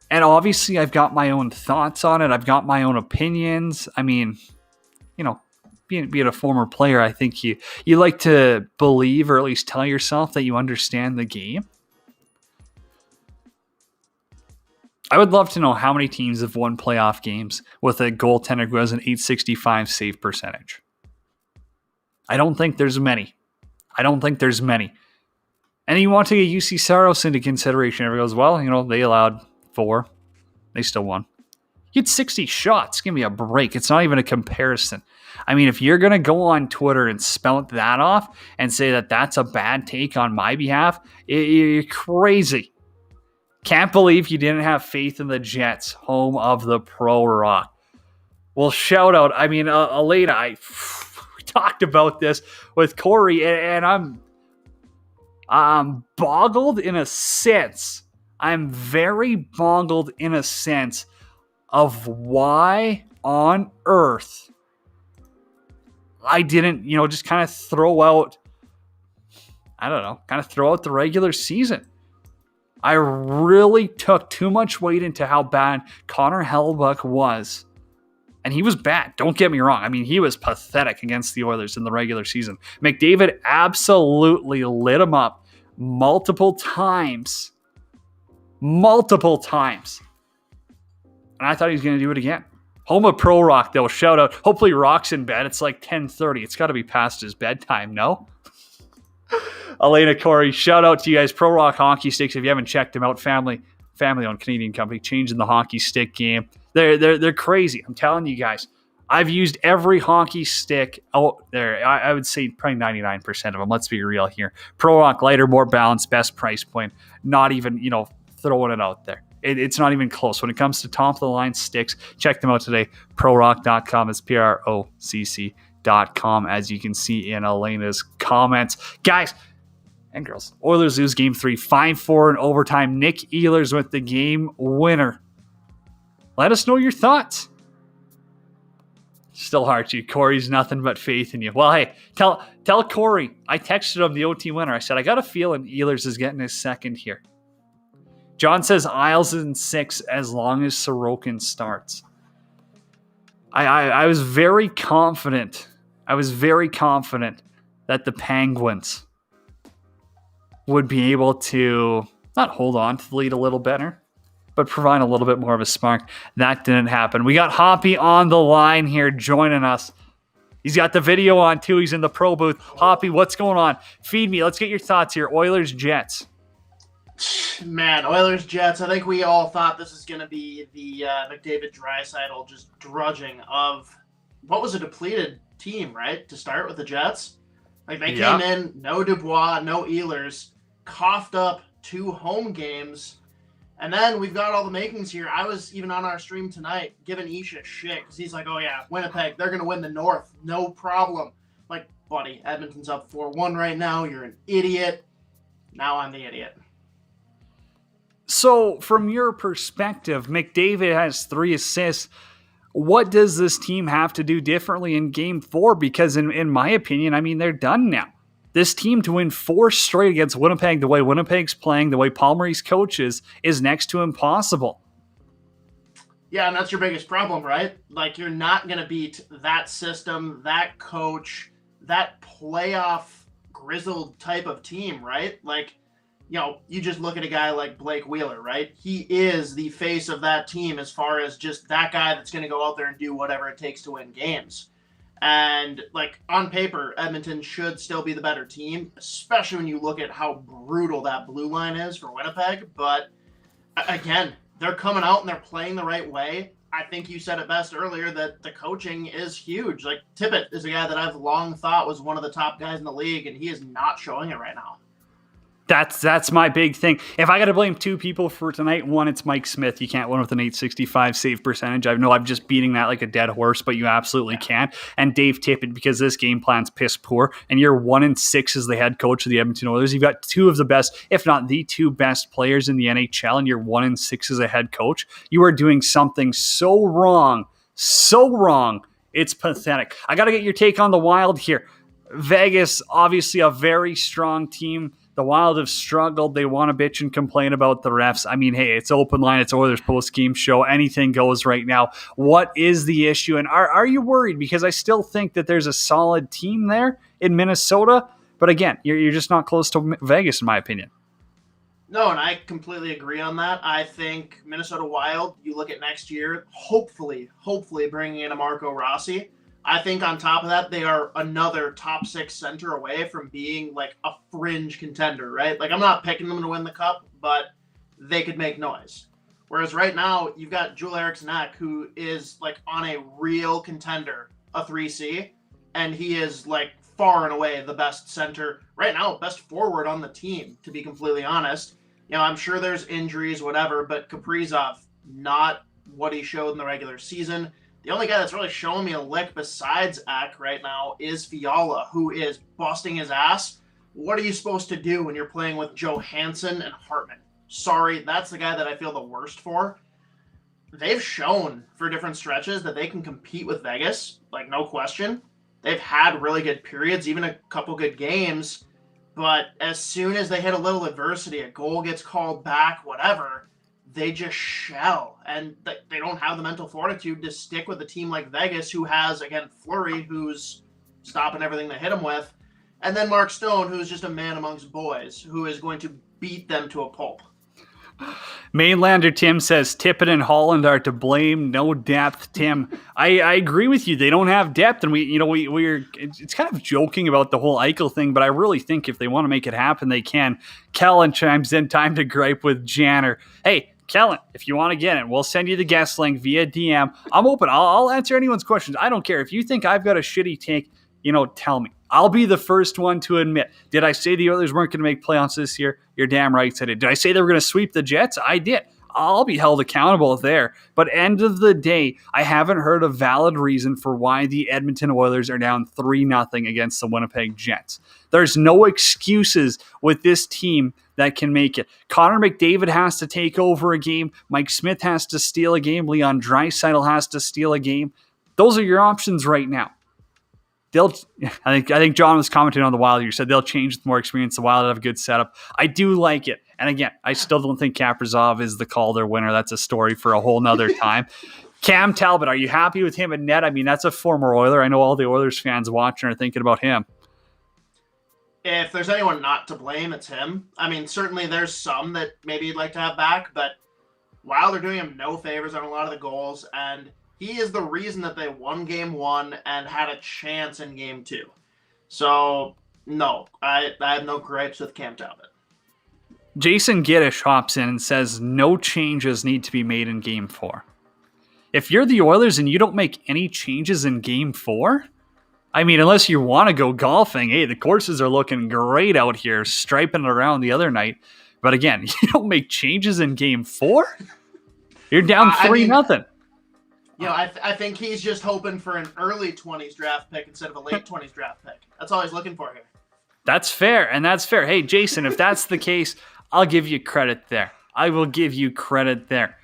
and obviously I've got my own thoughts on it. I've got my own opinions. I mean, being a former player, I think you like to believe or at least tell yourself that you understand the game. I would love to know how many teams have won playoff games with a goaltender who has an .865 save percentage. I don't think there's many. And you want to get UC Saros into consideration. Everybody goes, well, they allowed 4. They still won. You had 60 shots. Give me a break. It's not even a comparison. I mean, if you're going to go on Twitter and spout that off and say that that's a bad take on my behalf, you're crazy. Can't believe you didn't have faith in the Jets, home of the Pro Rock. Well, shout out. I mean, Elena, we talked about this with Corey, and I'm boggled in a sense. I'm very boggled in a sense of why on earth I didn't, just kind of throw out the regular season. I really took too much weight into how bad Connor Hellebuyck was. And he was bad. Don't get me wrong. I mean, he was pathetic against the Oilers in the regular season. McDavid absolutely lit him up multiple times. And I thought he was going to do it again. Home of Pro Rock, though. Shout out. Hopefully Rock's in bed. It's like 10:30. It's got to be past his bedtime, no? Elena, Corey, shout out to you guys. Pro Rock Hockey Sticks. If you haven't checked them out, family-owned Canadian company, changing the hockey stick game. They're crazy. I'm telling you guys. I've used every hockey stick out there. I would say probably 99% of them. Let's be real here. Pro Rock, lighter, more balanced, best price point. Not even, throwing it out there. It's not even close. When it comes to top-of-the-line sticks, check them out today. ProRock.com is PROCC.com, as you can see in Elena's comments. Guys and girls, Oilers lose Game 3, 5-4 in overtime. Nick Ehlers with the game winner. Let us know your thoughts. Still hard to. Corey's nothing but faith in you. Well, hey, tell Corey. I texted him the OT winner. I said, I got a feeling Ehlers is getting his second here. John says Isles in 6 as long as Sorokin starts. I was very confident. That the Penguins would be able to not hold on to the lead a little better, but provide a little bit more of a spark. That didn't happen. We got Hoppy on the line here joining us. He's got the video on too. He's in the pro booth. Hoppy, what's going on? Feed me. Let's get your thoughts here. Oilers, Jets. Man, Oilers, Jets. I think we all thought this is going to be the McDavid Draisaitl just drudging of what was a depleted team, right? To start with the Jets. Like they came in, no Dubois, no Ehlers, coughed up 2 home games. And then we've got all the makings here. I was even on our stream tonight giving Isha shit because he's like, oh yeah, Winnipeg, they're going to win the North. No problem. Like, buddy, Edmonton's up 4-1 right now. You're an idiot. Now I'm the idiot. So, from your perspective, McDavid has 3 assists. What does this team have to do differently in Game 4? Because in my opinion, I mean, they're done now. This team to win 4 straight against Winnipeg, the way Winnipeg's playing, the way Paul Maurice coaches, is next to impossible. Yeah, and that's your biggest problem, right? Like, you're not going to beat that system, that coach, that playoff grizzled type of team, right? Like, you just look at a guy like Blake Wheeler, right? He is the face of that team as far as just that guy that's going to go out there and do whatever it takes to win games. And, like, on paper, Edmonton should still be the better team, especially when you look at how brutal that blue line is for Winnipeg. But, again, they're coming out and they're playing the right way. I think you said it best earlier that the coaching is huge. Like, Tippett is a guy that I've long thought was one of the top guys in the league, and he is not showing it right now. That's my big thing. If I got to blame 2 people for tonight, one, it's Mike Smith. You can't win with an .865 save percentage. I know I'm just beating that like a dead horse, but you absolutely can. And Dave Tippett, because this game plan's piss poor, and you're 1-6 as the head coach of the Edmonton Oilers. You've got 2 of the best, if not the 2 best players in the NHL, and you're 1-6 as a head coach. You are doing something so wrong. It's pathetic. I got to get your take on the Wild here. Vegas, obviously a very strong team. The Wild have struggled. They want to bitch and complain about the refs. I mean, hey, it's open line. It's Oilers post-game show. Anything goes right now. What is the issue? And are you worried? Because I still think that there's a solid team there in Minnesota. But again, you're just not close to Vegas, in my opinion. No, and I completely agree on that. I think Minnesota Wild, you look at next year, hopefully bringing in a Marco Rossi. I think on top of that, they are another top 6 center away from being like a fringe contender, right? Like, I'm not picking them to win the cup, but they could make noise. Whereas right now, you've got Joel Eriksson Ek, who is like on a real contender, a 3C, and he is like far and away the best center right now, best forward on the team, to be completely honest. You know, I'm sure there's injuries, whatever, but Kaprizov, not what he showed in the regular season. The only guy that's really showing me a lick besides Ek right now is Fiala, who is busting his ass. What are you supposed to do when you're playing with Johansson and Hartman? Sorry, that's the guy that I feel the worst for. They've shown for different stretches that they can compete with Vegas, like no question. They've had really good periods, even a couple good games. But as soon as they hit a little adversity, a goal gets called back, whatever, they just shell. And they don't have the mental fortitude to stick with a team like Vegas, who has, again, Fleury, who's stopping everything they hit him with. And then Mark Stone, who's just a man amongst boys, who is going to beat them to a pulp. Mainlander Tim says Tippett and Holland are to blame. No depth, Tim. I agree with you. They don't have depth, and we're it's kind of joking about the whole Eichel thing, but I really think if they want to make it happen, they can. Kellen chimes in. Time to gripe with Janner. Hey, Kellen, if you want to get it, we'll send you the guest link via DM. I'm open. I'll answer anyone's questions. I don't care if you think I've got a shitty take. Tell me. I'll be the first one to admit. Did I say the Oilers weren't going to make playoffs this year? You're damn right I did. Did I say they were going to sweep the Jets? I did. I'll be held accountable there. But end of the day, I haven't heard a valid reason for why the Edmonton Oilers are down 3-0 against the Winnipeg Jets. There's no excuses with this team that can make it. Connor McDavid has to take over a game. Mike Smith has to steal a game. Leon Draisaitl has to steal a game. Those are your options right now. I think John was commenting on the Wild. You said they'll change with more experience. The Wild have a good setup. I do like it. And again, I still don't think Kaprizov is the Calder winner. That's a story for a whole nother time. Cam Talbot, are you happy with him at net? I mean, that's a former Oiler. I know all the Oilers fans watching are thinking about him. If there's anyone not to blame, it's him. I mean, certainly there's some that maybe you'd like to have back, but Wild are doing him no favors on a lot of the goals, and he is the reason that they won Game 1 and had a chance in Game 2. So, no, I have no gripes with Cam Talbot. Jason Giddish hops in and says no changes need to be made in Game 4. If you're the Oilers and you don't make any changes in Game 4, I mean, unless you want to go golfing, hey, the courses are looking great out here, striping it around the other night. But again, you don't make changes in Game 4? You're down 3-0. I think he's just hoping for an early 20s draft pick instead of a late 20s draft pick. That's all he's looking for here. That's fair, and that's fair. Hey, Jason, if that's the case, I'll give you credit there. I will give you credit there.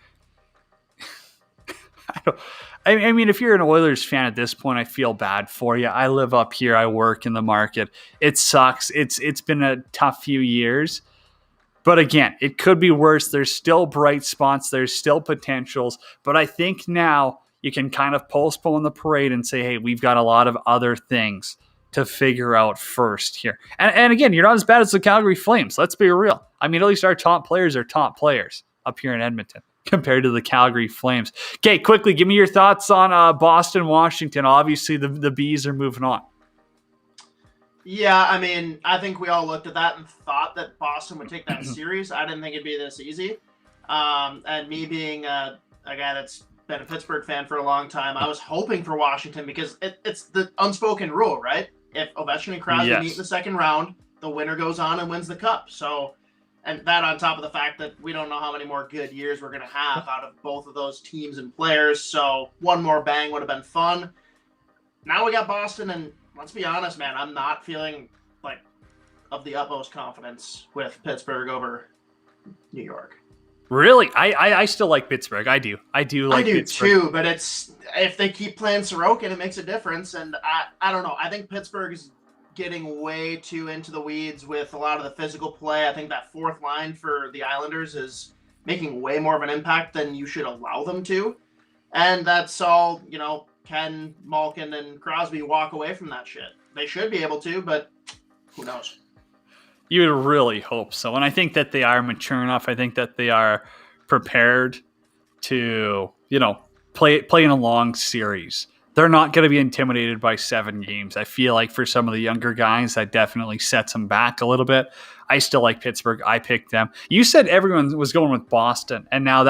I mean, if you're an Oilers fan at this point, I feel bad for you. I live up here. I work in the market. It sucks. It's been a tough few years. But again, it could be worse. There's still bright spots. There's still potentials. But I think now you can kind of postpone the parade and say, hey, we've got a lot of other things to figure out first here. And again, you're not as bad as the Calgary Flames. Let's be real. I mean, at least our top players are top players up here in Edmonton compared to the Calgary Flames. Okay, quickly, give me your thoughts on Boston, Washington. Obviously, the Bees are moving on. Yeah, I mean, I think we all looked at that and thought that Boston would take that series. I didn't think it'd be this easy. And me being a guy that's been a Pittsburgh fan for a long time, I was hoping for Washington because it's the unspoken rule, right? If Ovechkin and Crosby meet in the second round, the winner goes on and wins the cup. So, and that on top of the fact that we don't know how many more good years we're going to have out of both of those teams and players. So one more bang would have been fun. Now we got Boston, and let's be honest, man, I'm not feeling like of the utmost confidence with Pittsburgh over New York. Really? I still like Pittsburgh. I do like Pittsburgh. Too, but it's if they keep playing Sorokin, it makes a difference. And I don't know. I think Pittsburgh is getting way too into the weeds with a lot of the physical play. I think that fourth line for the Islanders is making way more of an impact than you should allow them to. And that's all, Ken, Malkin, and Crosby walk away from that shit. They should be able to, but who knows? You would really hope so. And I think that they are mature enough. I think that they are prepared to, play in a long series. They're not going to be intimidated by 7 games. I feel like for some of the younger guys, that definitely sets them back a little bit. I still like Pittsburgh. I picked them. You said everyone was going with Boston, and now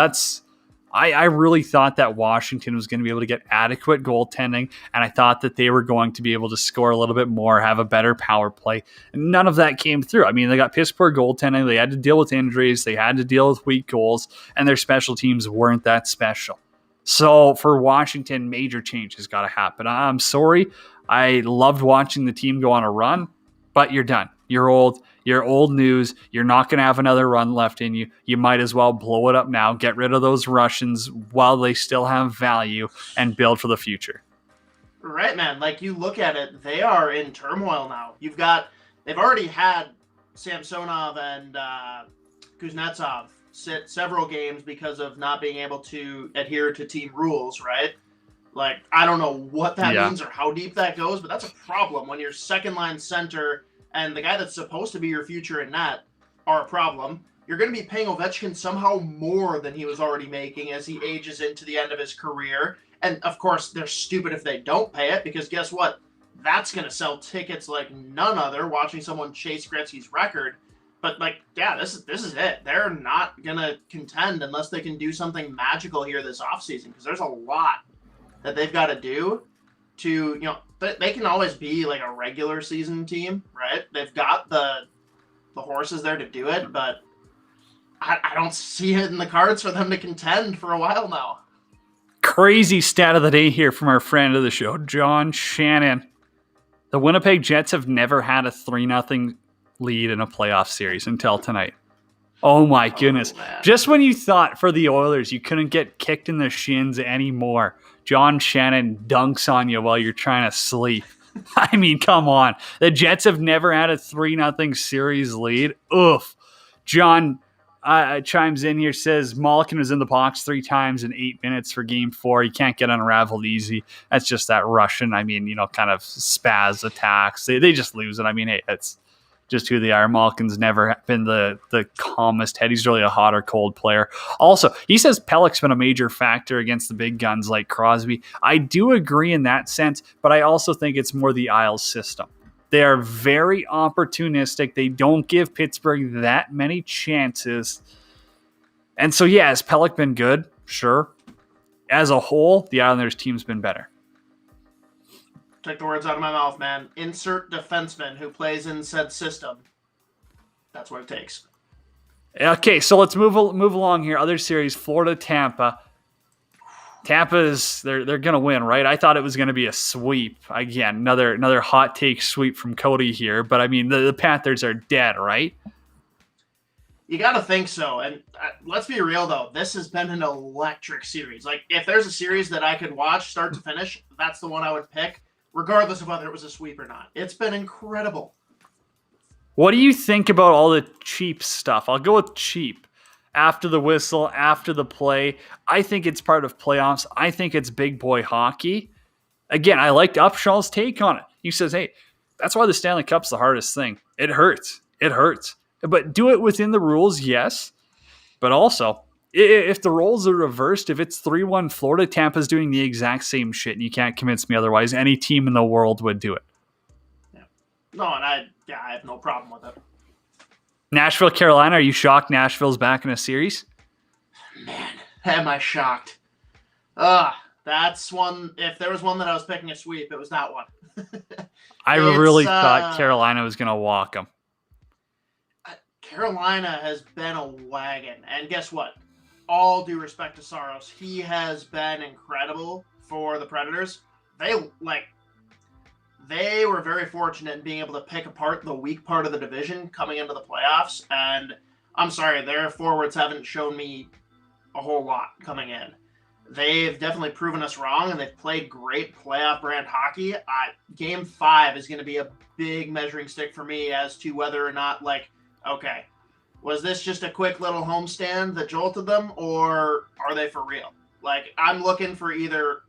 I really thought that Washington was going to be able to get adequate goaltending, and I thought that they were going to be able to score a little bit more, have a better power play. None of that came through. I mean, they got Pittsburgh goaltending. They had to deal with injuries. They had to deal with weak goals, and their special teams weren't that special. So for Washington, major change has got to happen. I'm sorry. I loved watching the team go on a run, but you're done. You're old. You're old news. You're not going to have another run left in you. You might as well blow it up now. Get rid of those Russians while they still have value and build for the future. Right, man. Like, you look at it, they are in turmoil now. They've already had Samsonov and Kuznetsov sit several games because of not being able to adhere to team rules, right? Like, I don't know what that means or how deep that goes, but that's a problem when your second line center and the guy that's supposed to be your future in net are a problem. You're going to be paying Ovechkin somehow more than he was already making as he ages into the end of his career. And, of course, they're stupid if they don't pay it, because guess what? That's going to sell tickets like none other, watching someone chase Gretzky's record. But, this is it. They're not going to contend unless they can do something magical here this offseason, because there's a lot that they've got to do to, they can always be like a regular season team, right? They've got the horses there to do it, but I don't see it in the cards for them to contend for a while now. Crazy stat of the day here from our friend of the show, John Shannon. The Winnipeg Jets have never had a 3-0 lead in a playoff series until tonight. Oh my goodness. Just when you thought for the Oilers you couldn't get kicked in the shins anymore, John Shannon dunks on you while you're trying to sleep. I mean, come on. The Jets have never had a 3-0 series lead. Oof. John chimes in here, says Malkin was in the box 3 times in 8 minutes for Game 4. He can't get unraveled easy. That's just that Russian, kind of spaz attacks. They just lose it. I mean, hey, that's just who they are. Malkin's never been the calmest head. He's really a hot or cold player. Also, he says Pelech's been a major factor against the big guns like Crosby. I do agree in that sense, but I also think it's more the Isles system. They are very opportunistic. They don't give Pittsburgh that many chances. And so, yeah, has Pelech been good? Sure. As a whole, the Islanders team's been better. Take the words out of my mouth, man. Insert defenseman who plays in said system. That's what it takes. Okay, so let's move along here. Other series, Florida-Tampa. Tampa's they're going to win, right? I thought it was going to be a sweep. Again, another hot take sweep from Cody here, but I mean the Panthers are dead, right? You got to think so. And let's be real though, this has been an electric series. Like, if there's a series that I could watch start to finish, that's the one I would pick, regardless of whether it was a sweep or not. It's been incredible. What do you think about all the cheap stuff? I'll go with cheap. After the whistle, after the play. I think it's part of playoffs. I think it's big boy hockey. Again, I liked Upshaw's take on it. He says, hey, that's why the Stanley Cup's the hardest thing. It hurts. It hurts. But do it within the rules, yes. But also, if the roles are reversed, if it's 3-1 Florida, Tampa's doing the exact same shit, and you can't convince me otherwise. Any team in the world would do it. Yeah. No, and I have no problem with it. Nashville, Carolina, are you shocked Nashville's back in a series? Man, am I shocked. That's one. If there was one that I was picking a sweep, it was that one. I really thought Carolina was going to walk them. Carolina has been a wagon. And guess what? All due respect to Saros, he has been incredible for the Predators. They were very fortunate in being able to pick apart the weak part of the division coming into the playoffs. And I'm sorry, their forwards haven't shown me a whole lot coming in. They've definitely proven us wrong, and they've played great playoff brand hockey. Game 5 is going to be a big measuring stick for me as to whether or not, okay, was this just a quick little homestand that jolted them, or are they for real? I'm looking for either,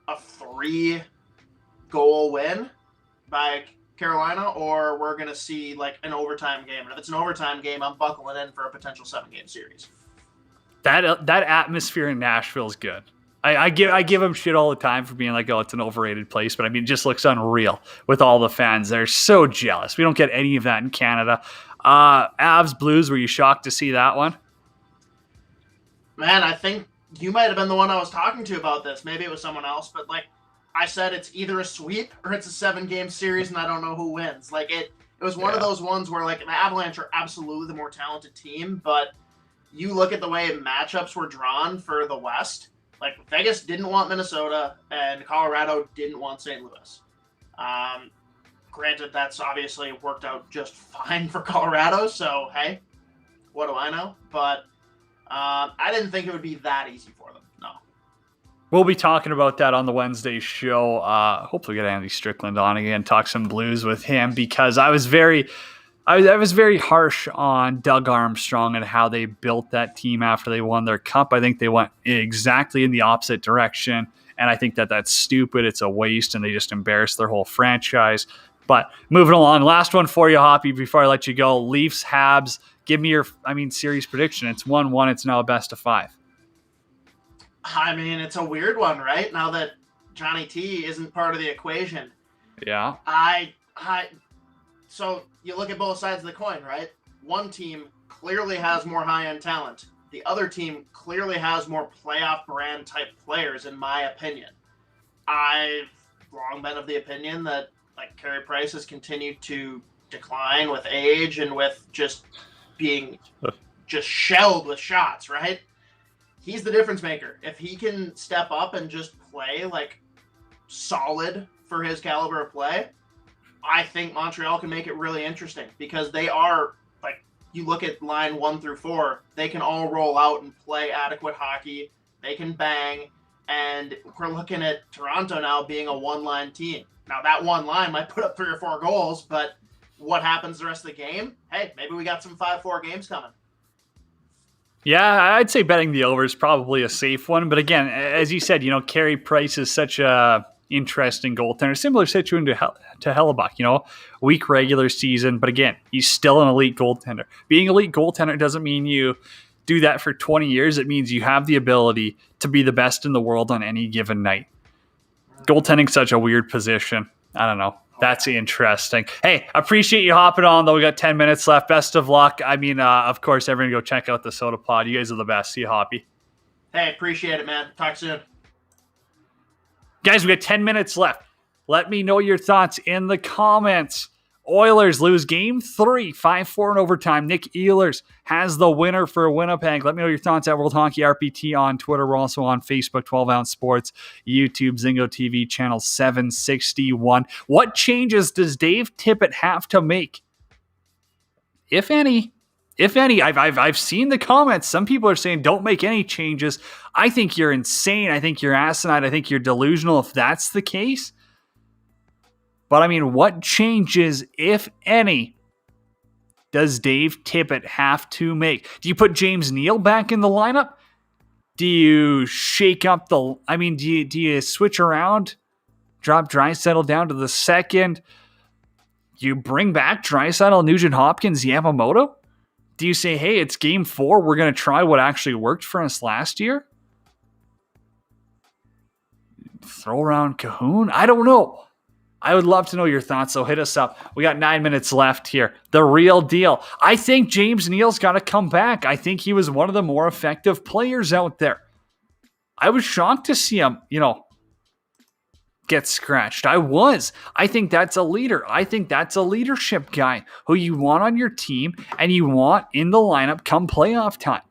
a 3-goal win by Carolina, or we're going to see like an overtime game. And if it's an overtime game, I'm buckling in for a potential 7-game series. That atmosphere in Nashville is good. I give them shit all the time for being like, oh, it's an overrated place, but I mean, it just looks unreal with all the fans. They're so jealous. We don't get any of that in Canada. Avs Blues, were you shocked to see that one? Man, I think you might have been the one I was talking to about this. Maybe it was someone else, but like I said, it's either a sweep or it's a 7-game series, and I don't know who wins. Like it was one of those ones where like the Avalanche are absolutely the more talented team, but you look at the way matchups were drawn for the West. Like Vegas didn't want Minnesota, and Colorado didn't want St. Louis. Granted, that's obviously worked out just fine for Colorado. So hey, what do I know? But I didn't think it would be that easy for them. No. We'll be talking about that on the Wednesday show. Hopefully get Andy Strickland on again, talk some Blues with him, because I was very harsh on Doug Armstrong and how they built that team after they won their cup. I think they went exactly in the opposite direction, and I think that that's stupid. It's a waste, and they just embarrassed their whole franchise. But moving along, last one for you, Hoppy, before I let you go. Leafs, Habs. Give me your, series prediction. It's 1-1. It's now a best of 5. I mean, it's a weird one, right? Now that Johnny T isn't part of the equation. Yeah. So you look at both sides of the coin, right? One team clearly has more high-end talent. The other team clearly has more playoff brand type players, in my opinion. I've long been of the opinion that like Carey Price has continued to decline with age and with just being just shelled with shots, right? He's the difference maker. If he can step up and just play like solid for his caliber of play, I think Montreal can make it really interesting, because they are, like, you look at line 1 through 4, they can all roll out and play adequate hockey. They can bang. And we're looking at Toronto now being a one-line team. Now, that one line might put up 3 or 4 goals, but what happens the rest of the game? Hey, maybe we got some 5-4 games coming. Yeah, I'd say betting the over is probably a safe one. But again, as you said, Carey Price is such a interesting goaltender. Similar situation to Hellebuck, weak regular season. But again, he's still an elite goaltender. Being an elite goaltender doesn't mean you do that for 20 years. It means you have the ability to be the best in the world on any given night. Goaltending's such a weird position. I don't know. That's interesting. Hey, appreciate you hopping on, though. We got 10 minutes left. Best of luck. Of course, everyone go check out the Soda Pod. You guys are the best. See you, Hoppy. Hey, appreciate it, man. Talk soon. Guys, we got 10 minutes left. Let me know your thoughts in the comments. Oilers lose game 3, 5-4 in overtime. Nick Ehlers has the winner for Winnipeg. Let me know your thoughts at World Hockey RPT on Twitter. We're also on Facebook, 12 Ounce Sports, YouTube, Zingo TV, channel 761. What changes does Dave Tippett have to make? If any. I've seen the comments. Some people are saying don't make any changes. I think you're insane. I think you're asinine. I think you're delusional if that's the case. But what changes, if any, does Dave Tippett have to make? Do you put James Neal back in the lineup? Do you shake up the... do you switch around? Drop Draisaitl down to the second? Do you bring back Draisaitl, Nugent Hopkins, Yamamoto? Do you say, hey, it's game 4, we're going to try what actually worked for us last year? Throw around Cahoon? I don't know. I would love to know your thoughts, so hit us up. We got 9 minutes left here. The real deal. I think James Neal's got to come back. I think he was one of the more effective players out there. I was shocked to see him, get scratched. I was. I think that's a leader. I think that's a leadership guy who you want on your team and you want in the lineup come playoff time.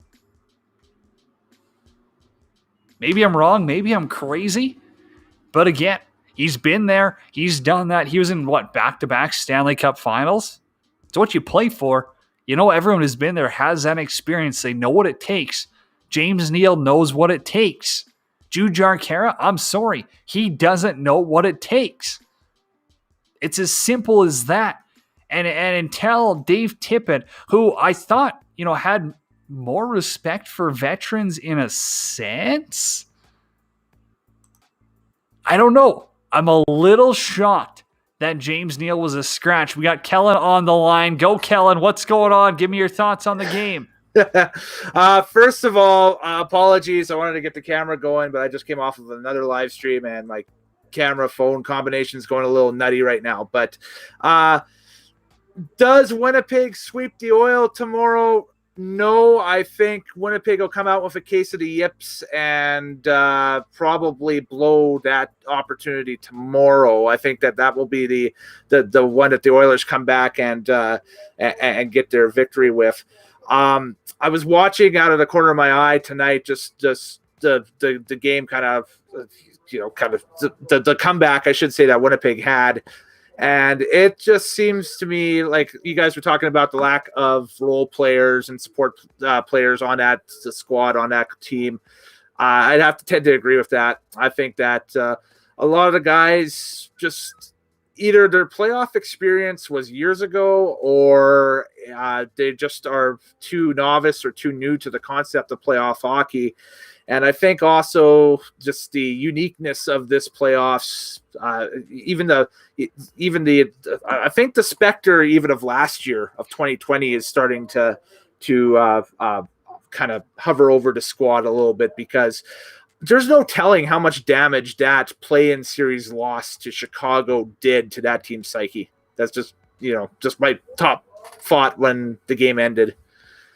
Maybe I'm wrong. Maybe I'm crazy. But again, he's been there. He's done that. He was in, back-to-back Stanley Cup finals? It's what you play for. Everyone who's been there has that experience. They know what it takes. James Neal knows what it takes. Jujhar Khaira, I'm sorry. He doesn't know what it takes. It's as simple as that. And until Dave Tippett, who I thought, had more respect for veterans in a sense, I don't know. I'm a little shocked that James Neal was a scratch. We got Kellen on the line. Go, Kellen. What's going on? Give me your thoughts on the game. First of all, apologies. I wanted to get the camera going, but I just came off of another live stream and my camera phone combination is going a little nutty right now. But does Winnipeg sweep the Oil tomorrow? No, I think Winnipeg will come out with a case of the yips and probably blow that opportunity tomorrow. I think that will be the one that the Oilers come back and get their victory with. I was watching out of the corner of my eye tonight, just the game kind of the comeback, I should say, that Winnipeg had. And it just seems to me like you guys were talking about the lack of role players and support players on the squad, on that team. I'd have to tend to agree with that. I think that a lot of the guys just either their playoff experience was years ago or they just are too novice or too new to the concept of playoff hockey. And I think also just the uniqueness of this playoffs, even the I think the specter even of last year of 2020 is starting to kind of hover over the squad a little bit, because there's no telling how much damage that play-in series loss to Chicago did to that team's psyche. That's just my top thought when the game ended.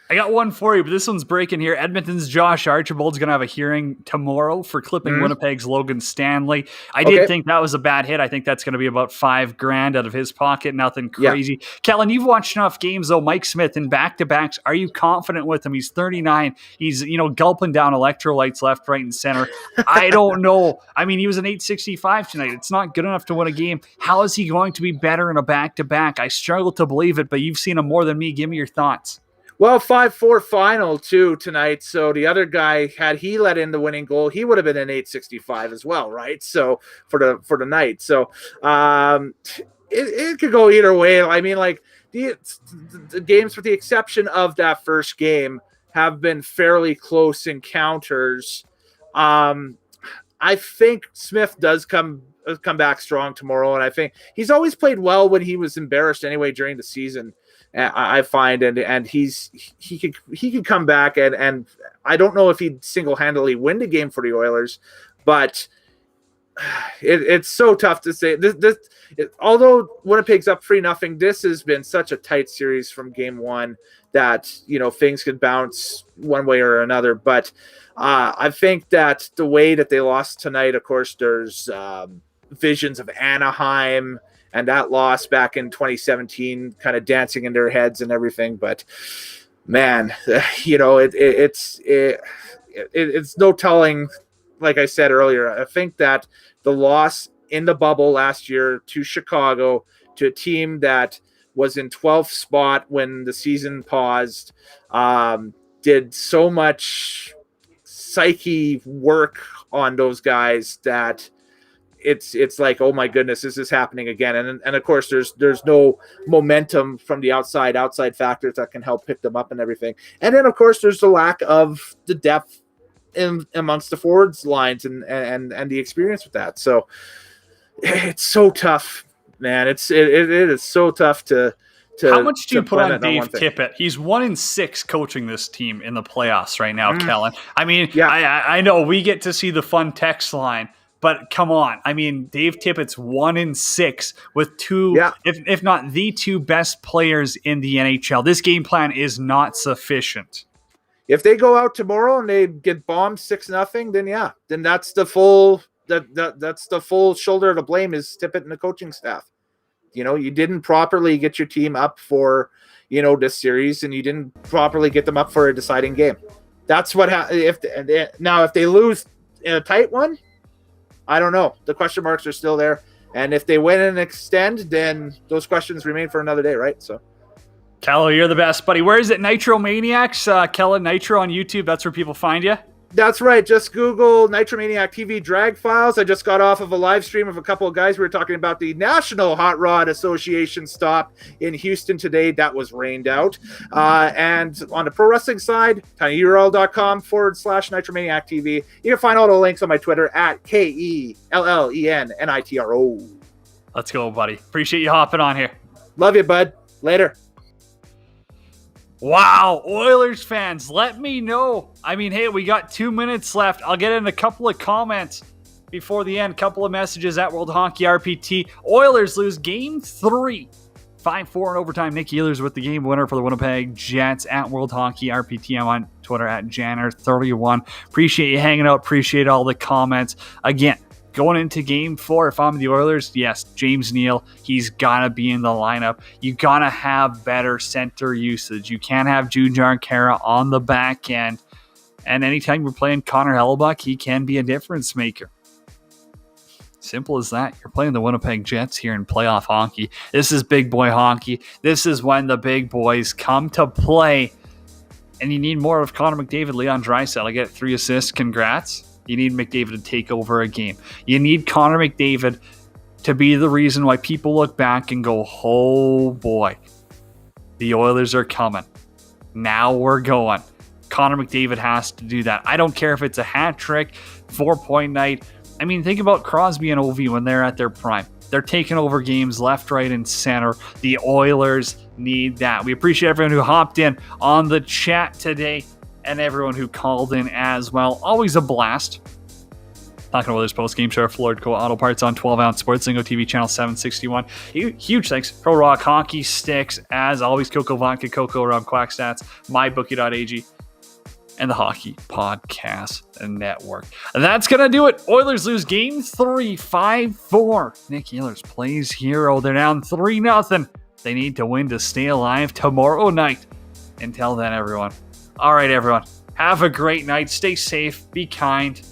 I got one for you, but this one's breaking here. Edmonton's Josh Archibald's going to have a hearing tomorrow for clipping Winnipeg's Logan Stanley. I did think that was a bad hit. I think that's going to be about $5,000 out of his pocket. Nothing crazy. Yeah. Kellen, you've watched enough games, though. Mike Smith in back-to-backs. Are you confident with him? He's 39. He's, gulping down electrolytes left, right, and center. I don't know. I mean, he was an 865 tonight. It's not good enough to win a game. How is he going to be better in a back-to-back? I struggle to believe it, but you've seen him more than me. Give me your thoughts. Well, 5-4 final too tonight. So the other guy, had he let in the winning goal, he would have been an 865 as well, right? So for the night. So it could go either way. I mean, like the games, with the exception of that first game, have been fairly close encounters. I think Smith does come back strong tomorrow, and I think he's always played well when he was embarrassed anyway during the season. I find, and he could come back, and I don't know if he'd single-handedly win the game for the Oilers, but it's so tough to say. Although Winnipeg's up 3-0, this has been such a tight series from game one that things could bounce one way or another. But I think that the way that they lost tonight, of course, there's visions of Anaheim and that loss back in 2017 kind of dancing in their heads and everything. But man, it's no telling. Like I said earlier, I think that the loss in the bubble last year to Chicago, to a team that was in 12th spot when the season paused, did so much psyche work on those guys that it's like, oh my goodness, this is happening again. And of course there's no momentum from the outside factors that can help pick them up and everything. And then of course there's the lack of the depth amongst the forwards lines and the experience with that. So it's so tough, man. It is so tough to how much do you put on Dave Tippett? He's 1-6 coaching this team in the playoffs right now, Kellen. I mean, yeah. I know we get to see the fun text line, but come on. I mean, Dave Tippett's 1-6 with two, if not the two best players in the NHL. This game plan is not sufficient. If they go out tomorrow and they get bombed 6-0, then that's the full that's the full shoulder to blame is Tippett and the coaching staff. You didn't properly get your team up for this series, and you didn't properly get them up for a deciding game. That's what if they lose in a tight one, I don't know. The question marks are still there. And if they win and extend, then those questions remain for another day, right? So, Kello, you're the best, buddy. Where is it? Nitro Maniacs? Kellen Nitro on YouTube. That's where people find you. That's right. Just Google Nitromaniac TV Drag Files. I just got off of a live stream of a couple of guys. We were talking about the National Hot Rod Association stop in Houston today. That was rained out. And on the pro wrestling side, tinyurl.com/Nitromaniac TV. You can find all the links on my Twitter at KELLENNITRO. Let's go, buddy. Appreciate you hopping on here. Love you, bud. Later. Wow, Oilers fans, let me know. I mean, hey, we got 2 minutes left. I'll get in a couple of comments before the end. Couple of messages at World Hockey RPT. Oilers lose Game 3. 5-4 in overtime. Nick Ehlers with the game winner for the Winnipeg Jets at World Hockey RPT. I'm on Twitter at Janner31. Appreciate you hanging out. Appreciate all the comments. Again, going into Game 4, if I'm the Oilers, yes, James Neal, he's got to be in the lineup. You got to have better center usage. You can't have Jujhar Khaira on the back end. And anytime you're playing Connor Hellebuyck, he can be a difference maker. Simple as that. You're playing the Winnipeg Jets here in playoff hockey. This is big boy hockey. This is when the big boys come to play. And you need more of Connor McDavid, Leon Draisaitl. I get 3 assists. Congrats. You need McDavid to take over a game. You need Connor McDavid to be the reason why people look back and go, oh boy, the Oilers are coming. Now we're going. Connor McDavid has to do that. I don't care if it's a hat trick, 4-point night. I mean, think about Crosby and Ovi when they're at their prime. They're taking over games left, right, and center. The Oilers need that. We appreciate everyone who hopped in on the chat today and everyone who called in as well. Always a blast. Talking Oilers post-game show, Lordco Auto Parts on 12-ounce Sports Lingo TV channel 761. Huge thanks. Pro Rock Hockey Sticks. As always, Coco Vodka, Coco Rob Quackstats, MyBookie.ag, and the Hockey Podcast Network. And that's going to do it. Oilers lose Game 3, 5-4. Nick Ehlers plays hero. They're down 3-0. They need to win to stay alive tomorrow night. Until then, everyone. All right, everyone. Have a great night. Stay safe. Be kind.